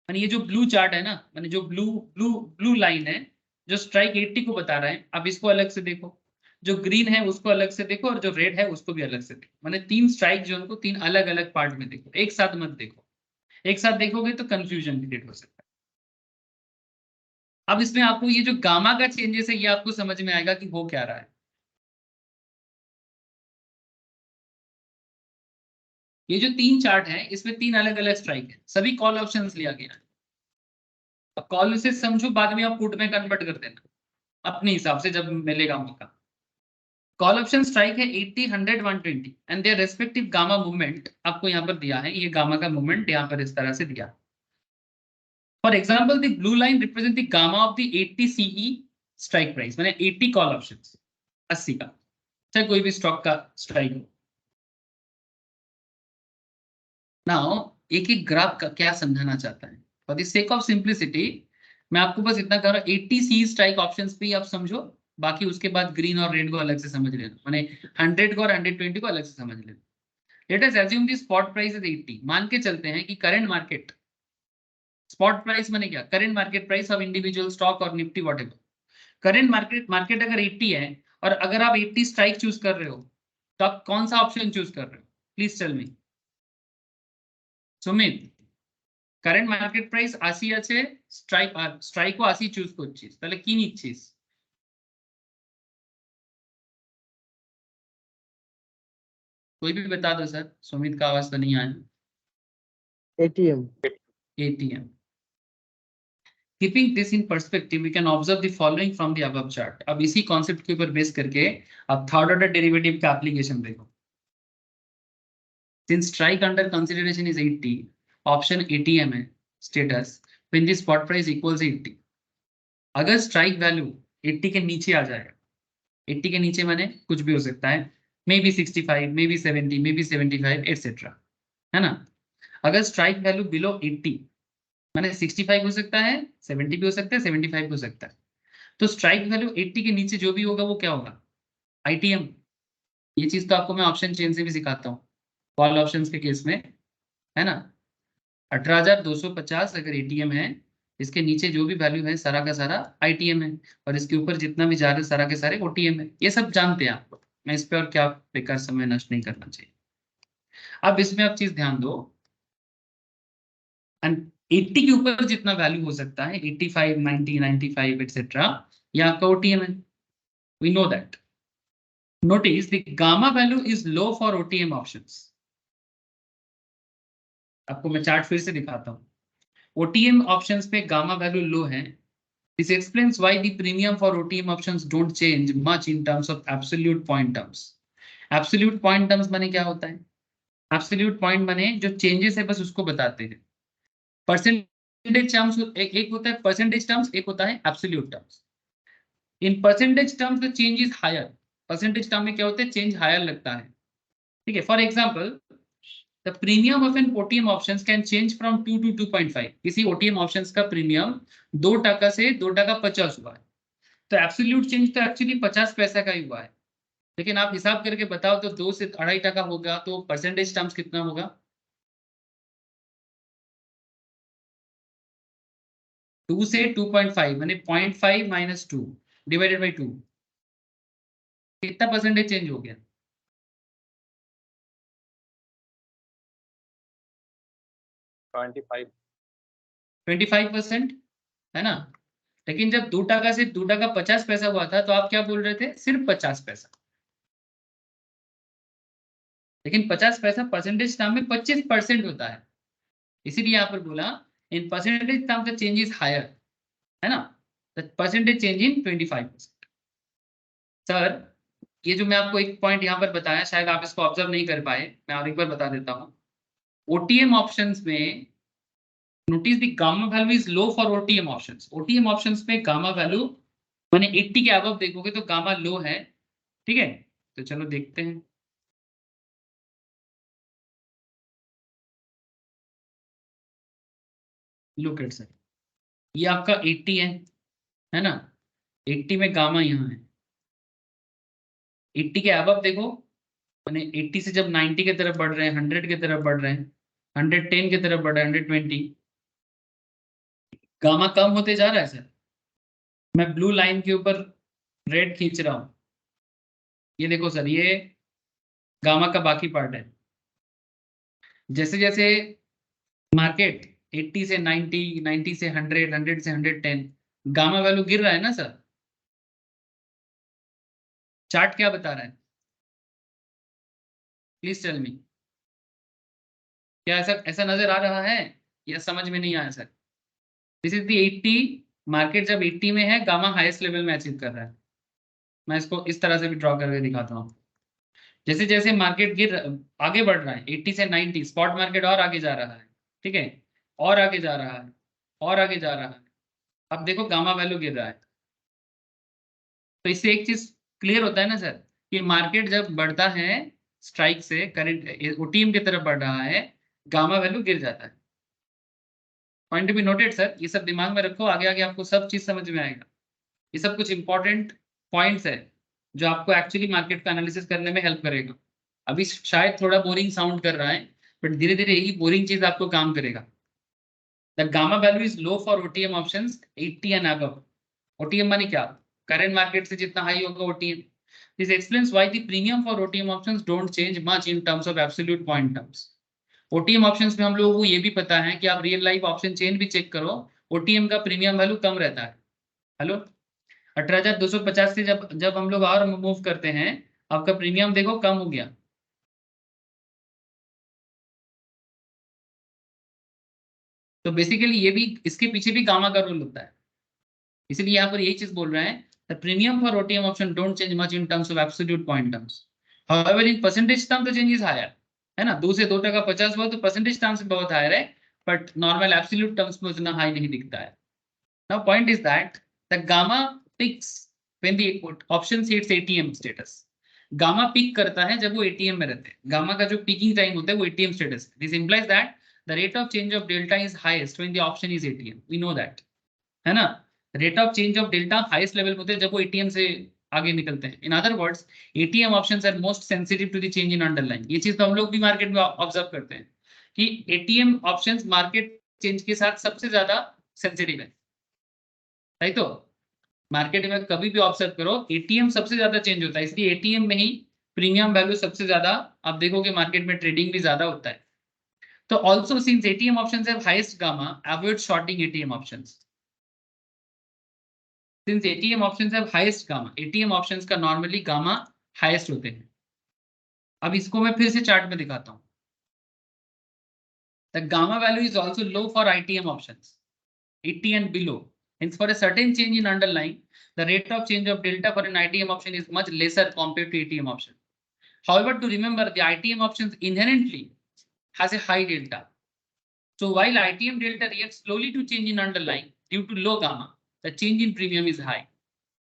माने ये जो ब्लू चार्ट है ना, माने जो ब्लू ब्लू ब्लू लाइन है जो स्ट्राइक 80 को बता रहा है, आप इसको अलग से देखो, जो ग्रीन है उसको अलग से देखो, और जो रेड है उसको भी अलग से देखो। माने 3 स्ट्राइक जो उनको 3 अलग अलग पार्ट में देखो, एक साथ मत देखो। एक साथ देखोगे तो कंफ्यूजन क्रिएट हो सकता है। अब इसमें आपको ये जो गामा का चेंजेस है ये आपको समझ में आएगा कि हो क्या रहा है। ये जो 3 चार्ट है इसमें 3 अलग अलग स्ट्राइक है, सभी कॉल ऑप्शंस लिया गया है। अब कॉल से समझो, बाद में आप पुट में कन्वर्ट कर देना अपने हिसाब से जब मिलेगा मौका। कॉल ऑप्शन स्ट्राइक है 80, 100, 120 and their respective gamma movement आपको यहाँ पर दिया है। ये गामा का मूवमेंट यहाँ पर इस तरह से दिया। For example the blue line represent the gamma of the 80 CE strike price, मैंने 80 कॉल ऑप्शन, 80 का, चाहे कोई भी स्टॉक का स्ट्राइक हो। नाउ एक एक ग्राफ का क्या समझाना चाहता है, for the sake of simplicity मैं आपको बस इतना कह रहा हूँ, 80 सी स्ट्राइक ऑप्शंस पे आप समझो, बाकी उसके बाद ग्रीन और रेड को अलग से समझ लेना, माने 100 को और 120 को अलग से समझ लेना। Let us assume the spot price is 80। मान के चलते हैं कि करंट मार्केट स्पॉट प्राइस माने क्या, current market price of individual stock और निफ्टी व्हाटएवर। करंट मार्केट अगर 80 है और अगर आप 80 स्ट्राइक चूज कर रहे हो तो आप कौन सा ऑप्शन चूज कर रहे हो, please tell me. Sumit, current market price 80 আছে, স্ট্রাইকও 80 চুজ করছিস, তাহলে কি নিচ্ছিস? कोई भी बता दो सर, सुमित का आवाज तो नहीं आया। ATM. ATM. Keeping this in perspective, we can observe the following from the above chart. अब इसी कॉन्सेप्ट के ऊपर बेस करके अब थर्ड ऑर्डर डेरिवेटिव का एप्लीकेशन देखो। Since strike under consideration is 80, option ATM है status when the spot price equals 80। अगर स्ट्राइक वैल्यू 80 के नीचे आ जाएगा, 80 के नीचे माने कुछ भी हो सकता है, may be 65, may be 70, may be 75 etcetera, है ना। अगर स्ट्राइक वैल्यू बिलो 80 माने 65 हो सकता है, 70 भी हो सकता है, 75 हो सकता है, तो स्ट्राइक वैल्यू 80 के नीचे जो भी होगा वो क्या होगा, ITM। ये चीज तो आपको मैं ऑप्शन चेन से भी सिखाता हूँ कॉल ऑप्शंस के केस में, है ना। 18,250 अगर ATM है, इसके नीचे जो भी वैल्यू है सारा का सारा ITM है, और इसके ऊपर जितना भी जा रहे सारा के सारे OTM है। ये सब जानते हैं आप, मैं इस पे और क्या बेकार समय नष्ट नहीं करना चाहिए। अब इसमें आप चीज ध्यान दो, 80 के ऊपर जितना वैल्यू हो सकता है 85, 90, 95 एटसेट्रा, ये आपका OTM है, we know that. Notice the gamma value is low for OTM options. आपको मैं चार्ट फिर से दिखाता हूँ। OTM ऑप्शंस पे गामा वैल्यू लो है। This explains why the premium for OTM options don't change much in terms of absolute point terms. Absolute point terms माने क्या होता है? Absolute point माने जो changes है बस उसको बताते हैं। Percentage terms एक होता है percentage terms, एक होता है absolute terms. In percentage terms the change is higher. Percentage term में क्या होता है, change higher लगता है, ठीक है। For example, the premium of an OTM options can change from 2 to 2.5। किसी OTM options का प्रीमियम 2% से 2.50 हुआ है, तो एब्सोल्यूट चेंज तो एक्चुअली 50 पैसा का ही हुआ है, लेकिन आप हिसाब करके बताओ तो 2 से 2.5% होगा, तो परसेंटेज टर्म्स कितना होगा, 2 से 2.5 माने 0.5 माइनस 2 डिवाइडेड बाई 2, कितना परसेंटेज चेंज हो गया, 25%, है ना। लेकिन जब 2% से 2.50 पैसा हुआ था तो आप क्या बोल रहे थे, सिर्फ 50 पैसा, लेकिन 50 पैसा परसेंटेज टर्म में 25% होता है, इसीलिए यहाँ पर बोला in percentage term the change is higher, है ना, the percentage change in 25%। Sir ये जो मैं आपको एक पॉइंट यहाँ पर बताया, शायद आप इसको ऑब्जर्व नहीं कर पाए, मैं और एक बार बता देता हूँ। OTM ऑप्शंस में notice the gamma value is low for OTM options. OTM options में गामा वैल्यू मैंने 80 के अबव देखोगे तो गामा लो है, ठीक है। तो चलो देखते हैं। लुक एट सर, ये आपका 80 है ना। 80 में गामा यहाँ है। 80 के अबव देखो, मैंने 80 से जब 90 की तरफ बढ़ रहे हैं, 100 की तरफ बढ़ रहे हैं, 110 की तरफ बढ़ रहे हैं, 120, गामा कम होते जा रहा है सर। मैं ब्लू लाइन के ऊपर रेड खींच रहा हूं, ये देखो सर, ये गामा का बाकी पार्ट है। जैसे जैसे मार्केट 80 से 90, 90 से 100, 100 से 110, गामा वैल्यू गिर रहा है ना सर। चार्ट क्या बता रहा है, प्लीज टेल मी। क्या ऐसा ऐसा नजर आ रहा है या समझ में नहीं आया sir? This is the 80, market जब 80 में है, गामा हाईएस्ट लेवल में अचीव कर रहा है। मैं इसको इस तरह से भी ड्रॉ करके दिखाता हूँ। जैसे जैसे मार्केट आगे बढ़ रहा है 80 से 90, स्पॉट मार्केट और आगे जा रहा है, ठीक है, और आगे जा रहा है, और आगे जा रहा है। अब देखो गामा वैल्यू गिर रहा है। तो इससे एक चीज क्लियर होता है ना सर, कि मार्केट जब बढ़ता है स्ट्राइक से, करंट ओटीएम की तरफ बढ़ रहा है, गामा वैल्यू गिर जाता है। Point to be noted sir, ये सब दिमाग में रखो, आगे आगे आपको सब चीज समझ में आएगा। ये सब कुछ इंपॉर्टेंट पॉइंट्स है जो आपको एक्चुअली मार्केट का एनालिसिस करने में हेल्प करेगा। अभी शायद थोड़ा बोरिंग साउंड कर रहा है, बट धीरे धीरे यही बोरिंग चीज आपको काम करेगा। The gamma value is low for OTM options 80 and above. OTM माने क्या, करंट मार्केट से जितना हाई होगा OTM. This explains why the premium for OTM options don't change much in terms of absolute point terms. OTM options में हम लोगों को ये भी पता है कि आप रियल लाइफ ऑप्शन चेन भी चेक करो, ओटीएम का प्रीमियम वैल्यू कम रहता है। हेलो, 18,250 से जब जब हम लोग और मूव करते हैं, आपका प्रीमियम देखो कम हो गया। तो बेसिकली ये भी, इसके पीछे भी गामा का रोल होता है। इसलिए यहाँ पर यही चीज बोल रहे हैं, the premium for OTM option don't change much in terms of absolute point terms. However in percentage term the change is higher, है ना। 2 से 2% 50 हुआ तो परसेंटेज टर्म्स में बहुत हायर है, बट नॉर्मल एब्सोल्यूट टर्म्स में उतना हाई नहीं दिखता है। Now point is that the gamma peaks when the option hits ATM status. Gamma peak करता है जब वो एटीएम में रहते हैं। गामा का जो पीकिंग टाइम होता है वो एटीएम स्टेटस है। This implies that the rate of change of delta is highest when the option is ATM. We know that, है ना। Rate of change of delta highest level होते हैं जब वो एटीएम से आगे निकलते हैं। In other words, ATM options are most sensitive to the change in underline. ये चीज तो हम लोग भी मार्केट में ऑब्जर्व करते हैं कि एटीएम ऑप्शंस मार्केट चेंज के साथ सबसे ज्यादा सेंसिटिव है, राइट। तो मार्केट में कभी भी ऑब्जर्व करो, एटीएम सबसे ज्यादा चेंज होता है, इसलिए एटीएम में ही प्रीमियम वैल्यू सबसे ज्यादा आप देखोगे, मार्केट में ट्रेडिंग भी ज्यादा होता है। तो also since ATM options have highest gamma, avoid shorting ATM options. Since ATM options have highest gamma, ATM options का नॉर्मली गामा हाईएस्ट होते हैं। अब इसको मैं फिर से चार्ट में दिखाता हूं। The gamma value is also low for ITM options 80 and below. Hence, for a certain change in underlying, the rate of change of delta for an ITM option is much lesser compared to ATM option. However, to remember, the ITM options inherently has a high delta. So while ITM delta reacts slowly to change in underlying due to low gamma, the change in premium is high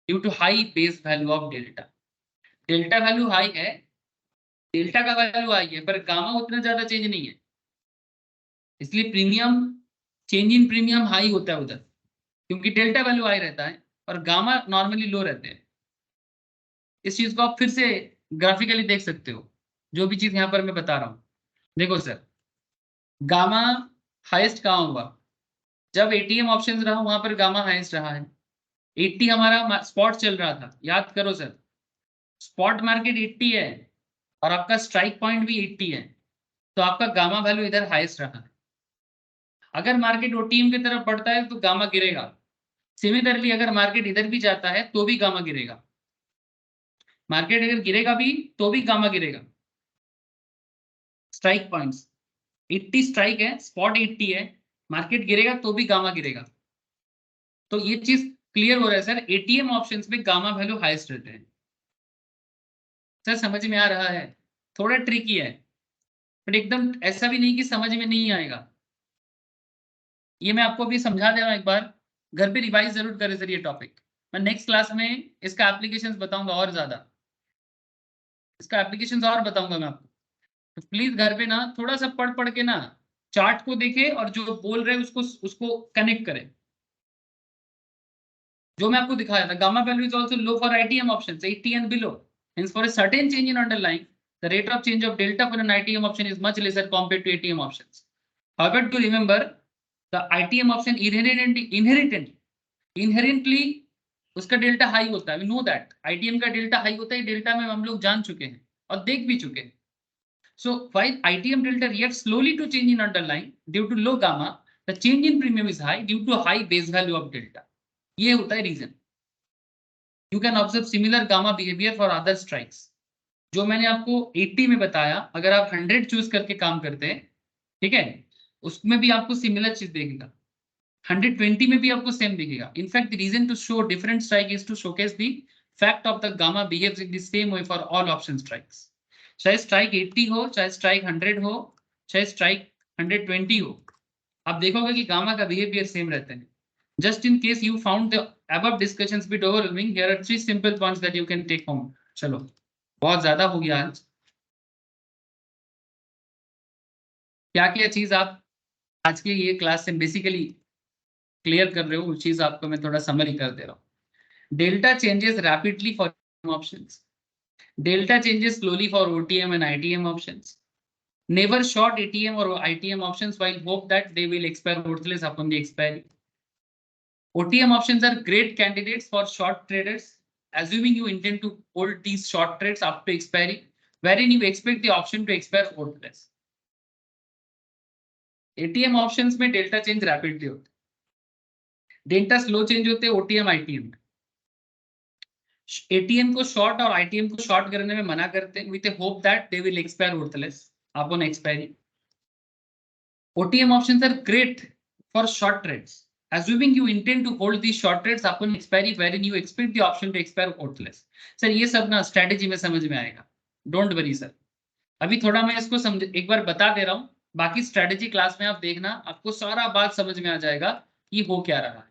due to high base value of delta. Delta value high है, delta का value high है, पर gamma उतना ज्यादा change नहीं है, इसलिए premium, change in premium high होता है उधर, क्योंकि डेल्टा वैल्यू हाई रहता है और गामा नॉर्मली लो रहते हैं। इस चीज को आप फिर से ग्राफिकली देख सकते हो, जो भी चीज यहाँ पर मैं बता रहा हूँ। देखो सर, गामा हाईएस्ट कहाँ हुआ, जब एटीएम ऑप्शंस रहा वहां पर गामा हाईएस्ट रहा है। 80 हमारा स्पॉट चल रहा था, याद करो सर, स्पॉट मार्केट 80 है और आपका स्ट्राइक पॉइंट भी 80 है, तो आपका गामा वैल्यू इधर हाईएस्ट रहा है। अगर मार्केट ओटीएम की तरफ बढ़ता है तो गामा गिरेगा। सिमिलरली अगर मार्केट इधर भी जाता है तो भी गामा गिरेगा। मार्केट अगर गिरेगा भी तो भी गामा गिरेगा। स्ट्राइक पॉइंट्स 80 स्ट्राइक है, स्पॉट 80 है, मार्केट गिरेगा तो भी गामा गिरेगा। तो ये चीज क्लियर हो रहा है सर, एटीएम ऑप्शंस में गामा वैल्यू हाईएस्ट रहते हैं। सर समझ में आ रहा है? थोड़ा ट्रिकी है, बट एकदम ऐसा भी नहीं कि समझ में नहीं आएगा। ये मैं आपको भी समझा दे रहा हूं, एक बार घर पे रिवाइज जरूर करें सर ये टॉपिक। मैं नेक्स्ट क्लास में इसका एप्लीकेशंस बताऊंगा और ज्यादा, इसका एप्लीकेशंस और बताऊंगा मैं आपको। तो प्लीज घर पे ना थोड़ा सा पढ़ पढ़ के ना चार्ट को देखे और जो बोल रहे हैं उसको कनेक्ट करें। जो मैं आपको दिखाया था, gamma value is also low for ITM options 80 and below, hence for a certain change in underlying the rate of change of delta for an ITM option is much lesser compared to ATM options. However, to remember the ITM option inherently उसका delta high होता है, we know that ITM का delta high होता है, delta में हम लोग जान चुके हैं और देख भी चुके हैं। So while ITM delta reacts slowly to change in underlying due to low gamma, the change in premium is high due to high base value of delta. ये होता है reason. You can observe similar gamma behavior for other strikes. जो मैंने आपको 80 में बताया, अगर आप 100 चूज करके काम करते हैं, ठीक है, उसमें भी आपको सिमिलर चीज देखेगा। 120 में भी आपको सेम दिखेगा। In fact the reason to show different strike is to showcase the fact of the gamma behaves in the same way for all option strikes. चाहे स्ट्राइक 80 हो, चाहे स्ट्राइक 100 हो, चाहे स्ट्राइक 120 हो, आप देखोगे कि गामा का बिहेवियर सेम रहता है। Just in case you found the above discussions bit overwhelming, here are 3 simple points that you can take home. चलो, बहुत ज्यादा हो गया आज। क्या चीज आप आज के ये क्लास से बेसिकली क्लियर कर रहे हो, वो चीज आपको मैं थोड़ा समरी कर दे रहा हूँ। Delta changes rapidly for options, delta changes slowly for OTM and ITM options. Never short ATM or ITM options while hope that they will expire worthless upon the expiry. OTM options are great candidates for short traders, assuming you intend to hold these short trades up to expiry, wherein you expect the option to expire worthless. ATM options में delta change rapidly होते, delta slow change होते हैं OTM ITM में। ATM को short और ITM को short करने में मना करते हैं with a hope that they will expire worthless upon expiry. OTM options are great for short trades, assuming you intend to hold these short trades upon expiry, wherein you expect the option to expire worthless. Sir ये सब ना strategy में समझ में आएगा, don't worry sir. अभी थोड़ा मैं इसको समझ एक बार बता दे रहा हूँ, बाकी स्ट्रेटेजी क्लास में आप देखना, आपको सारा बात समझ में आ जाएगा कि हो क्या रहा है।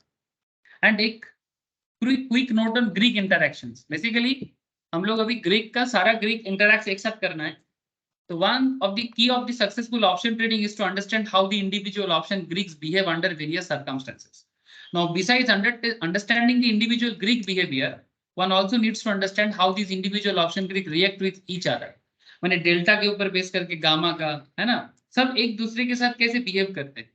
एंड एक quick note on Greek interactions. Basically हम लोग अभी ग्रीक का सारा ग्रीक इंटरैक्ट एक साथ करना है। तो one of the key of the successful option trading is to understand how the individual option Greeks behave under various circumstances. Now, besides understanding the individual Greek behavior, one also needs to understand how these individual option Greek react with each other. मैंने delta के ऊपर base करके gamma का, है ना, सब एक दूसरे के साथ कैसे बिहेव करते हैं।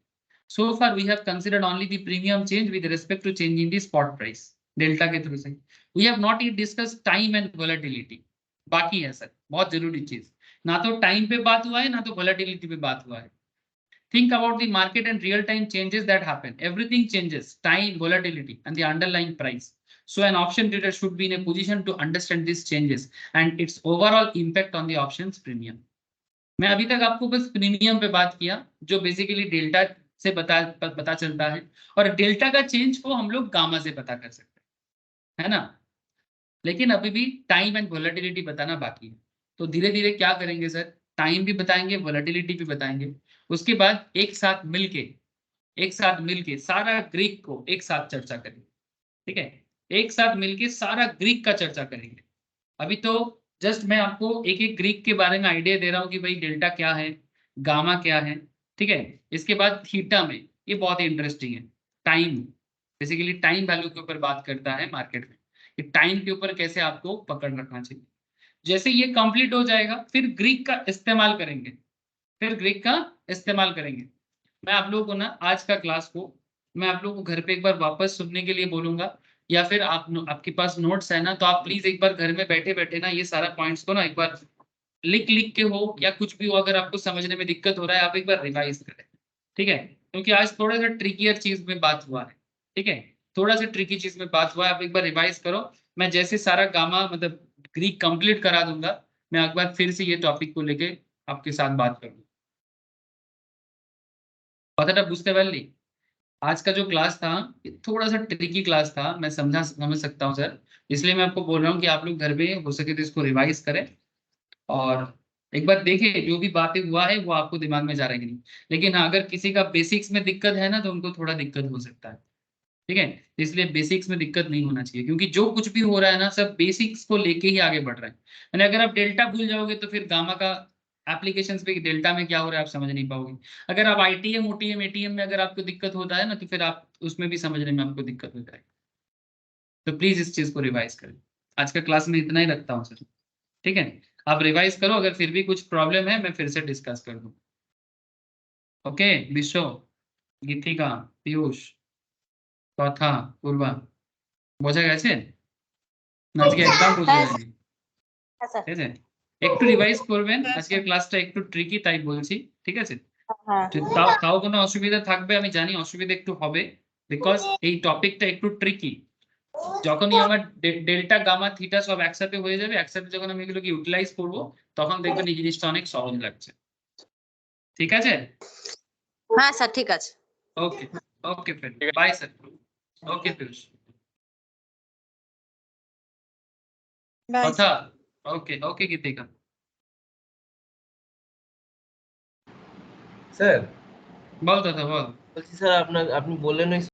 So far we have considered only the premium change with respect to change in the spot price, delta के थ्रू से। We have not yet discussed time and volatility. बाकी है सर, बहुत जरूरी चीज। ना तो टाइम पे बात हुआ है, ना तो वोलेटिलिटी पे बात हुआ है। Think about the market and real time changes that happen, everything changes, time, volatility and the underlying price. So an option trader should be in a position to understand these changes and its overall impact on the options premium. मैं अभी तक आपको बस premium पे बात किया, जो basically delta से पता चलता है, और डेल्टा का चेंज को हम लोग गामा से पता कर सकते हैं, है ना। लेकिन अभी भी टाइम एंड वोलेटिलिटी बताना बाकी है। तो धीरे धीरे क्या करेंगे सर, टाइम भी बताएंगे, वोलेटिलिटी भी बताएंगे। उसके बाद एक साथ मिलके सारा ग्रीक को एक साथ चर्चा करेंगे, ठीक है, एक साथ मिलके सारा ग्रीक का चर्चा करेंगे। अभी तो जस्ट मैं आपको एक एक ग्रीक के बारे में आइडिया दे रहा हूँ कि भाई डेल्टा क्या है, गामा क्या है, ठीक है। इसके बाद थीटा में, ये बहुत ही इंटरेस्टिंग है, टाइम, बेसिकली टाइम वैल्यू के ऊपर बात करता है मार्केट में, कि टाइम के ऊपर कैसे आपको पकड़ रखना चाहिए। जैसे ये कंप्लीट हो जाएगा, फिर ग्रीक का इस्तेमाल करेंगे, मैं आप लोगों को ना आज का क्लास को मैं आप लोगों को घर पे एक बार वापस सुनने के लिए बोलूंगा, या फिर आपके पास नोट्स है ना, तो आप प्लीज एक बार घर में बैठे ना ये सारा पॉइंट्स को ना एक बार लिख के हो, या कुछ भी हो, अगर आपको समझने में दिक्कत हो रहा है आप एक बार रिवाइज करें, ठीक है। क्योंकि आज थोड़ा सा ट्रिकियर चीज में बात हुआ है, ठीक है, थोड़ा सा ट्रिकी चीज में बात हुआ है, आप एक बार रिवाइज करो। मैं जैसे सारा गामा मतलब ग्रीक कंप्लीट करा दूंगा, मैं एक बार फिर से ये टॉपिक को लेके आपके साथ बात करूंगा। কথাটা বুঝতে পারলি? आज का जो क्लास था थोड़ा सा ट्रिकी क्लास था, मैं समझ सकता हूँ सर, इसलिए मैं आपको बोल रहा हूँ कि आप लोग घर पे हो सके तो इसको रिवाइज करें और एक बार देखें जो भी बातें हुआ है वो आपको दिमाग में जा रहा है कि नहीं। लेकिन हाँ, अगर किसी का बेसिक्स में दिक्कत है ना, तो उनको थोड़ा दिक्कत हो सकता है। ठीक है, इसलिए बेसिक्स में दिक्कत नहीं होना चाहिए, क्योंकि जो कुछ भी हो रहा है ना सब बेसिक्स को लेके ही आगे बढ़ रहा है। यानी अगर आप डेल्टा भूल जाओगे तो फिर गामा का एप्लीकेशंस पे डेल्टा में क्या हो रहा है आप समझ नहीं पाओगे। अगर आप आईटीएम ओटीएम एटीएम में अगर आपको दिक्कत होता है ना तो फिर आप उसमें भी समझने में आपको दिक्कत हो जाएगी। तो प्लीज इस चीज को रिवाइज करें। आज का क्लास में इतना ही रखता हूँ सर, ठीक है, आप रिवाइज करो, अगर फिर भी कुछ प्रॉब्लम है मैं फिर से डिस्कस कर दूँ। ओके, विश्व, गीतिका, पीयूष, কথা, পূর্বা, বোঝা গেছে? আজকে একদম বুঝে যায়নি, হ্যাঁ স্যার। ঠিক আছে? একটু রিভাইজ করবেন, আজকের ক্লাসটা একটু ট্রিকি তাই বলছি, ঠিক আছে? হ্যাঁ তাও তাও কোনো অসুবিধা থাকবে আমি জানি, অসুবিধা একটু হবে, বিকজ এই টপিকটা একটু ট্রিকি। যখনই আমার ডেল্টা গামা থিটা সব একসাথে হয়ে যাবে, একসাথে যখন আমি এগুলোকে ইউটিলাইজ করব তখন দেখবেন এই জিনিসটা অনেক সহজ লাগছে, ঠিক আছে? হ্যাঁ স্যার, ঠিক আছে। ওকে ওকে ফ্রেন্ড, বাই স্যার। ওকে পীযূষ, কথা, ওকে ওকে গীতিকা। স্যার বল দাদা বল। বলছি স্যার, আপনি বললেন ওই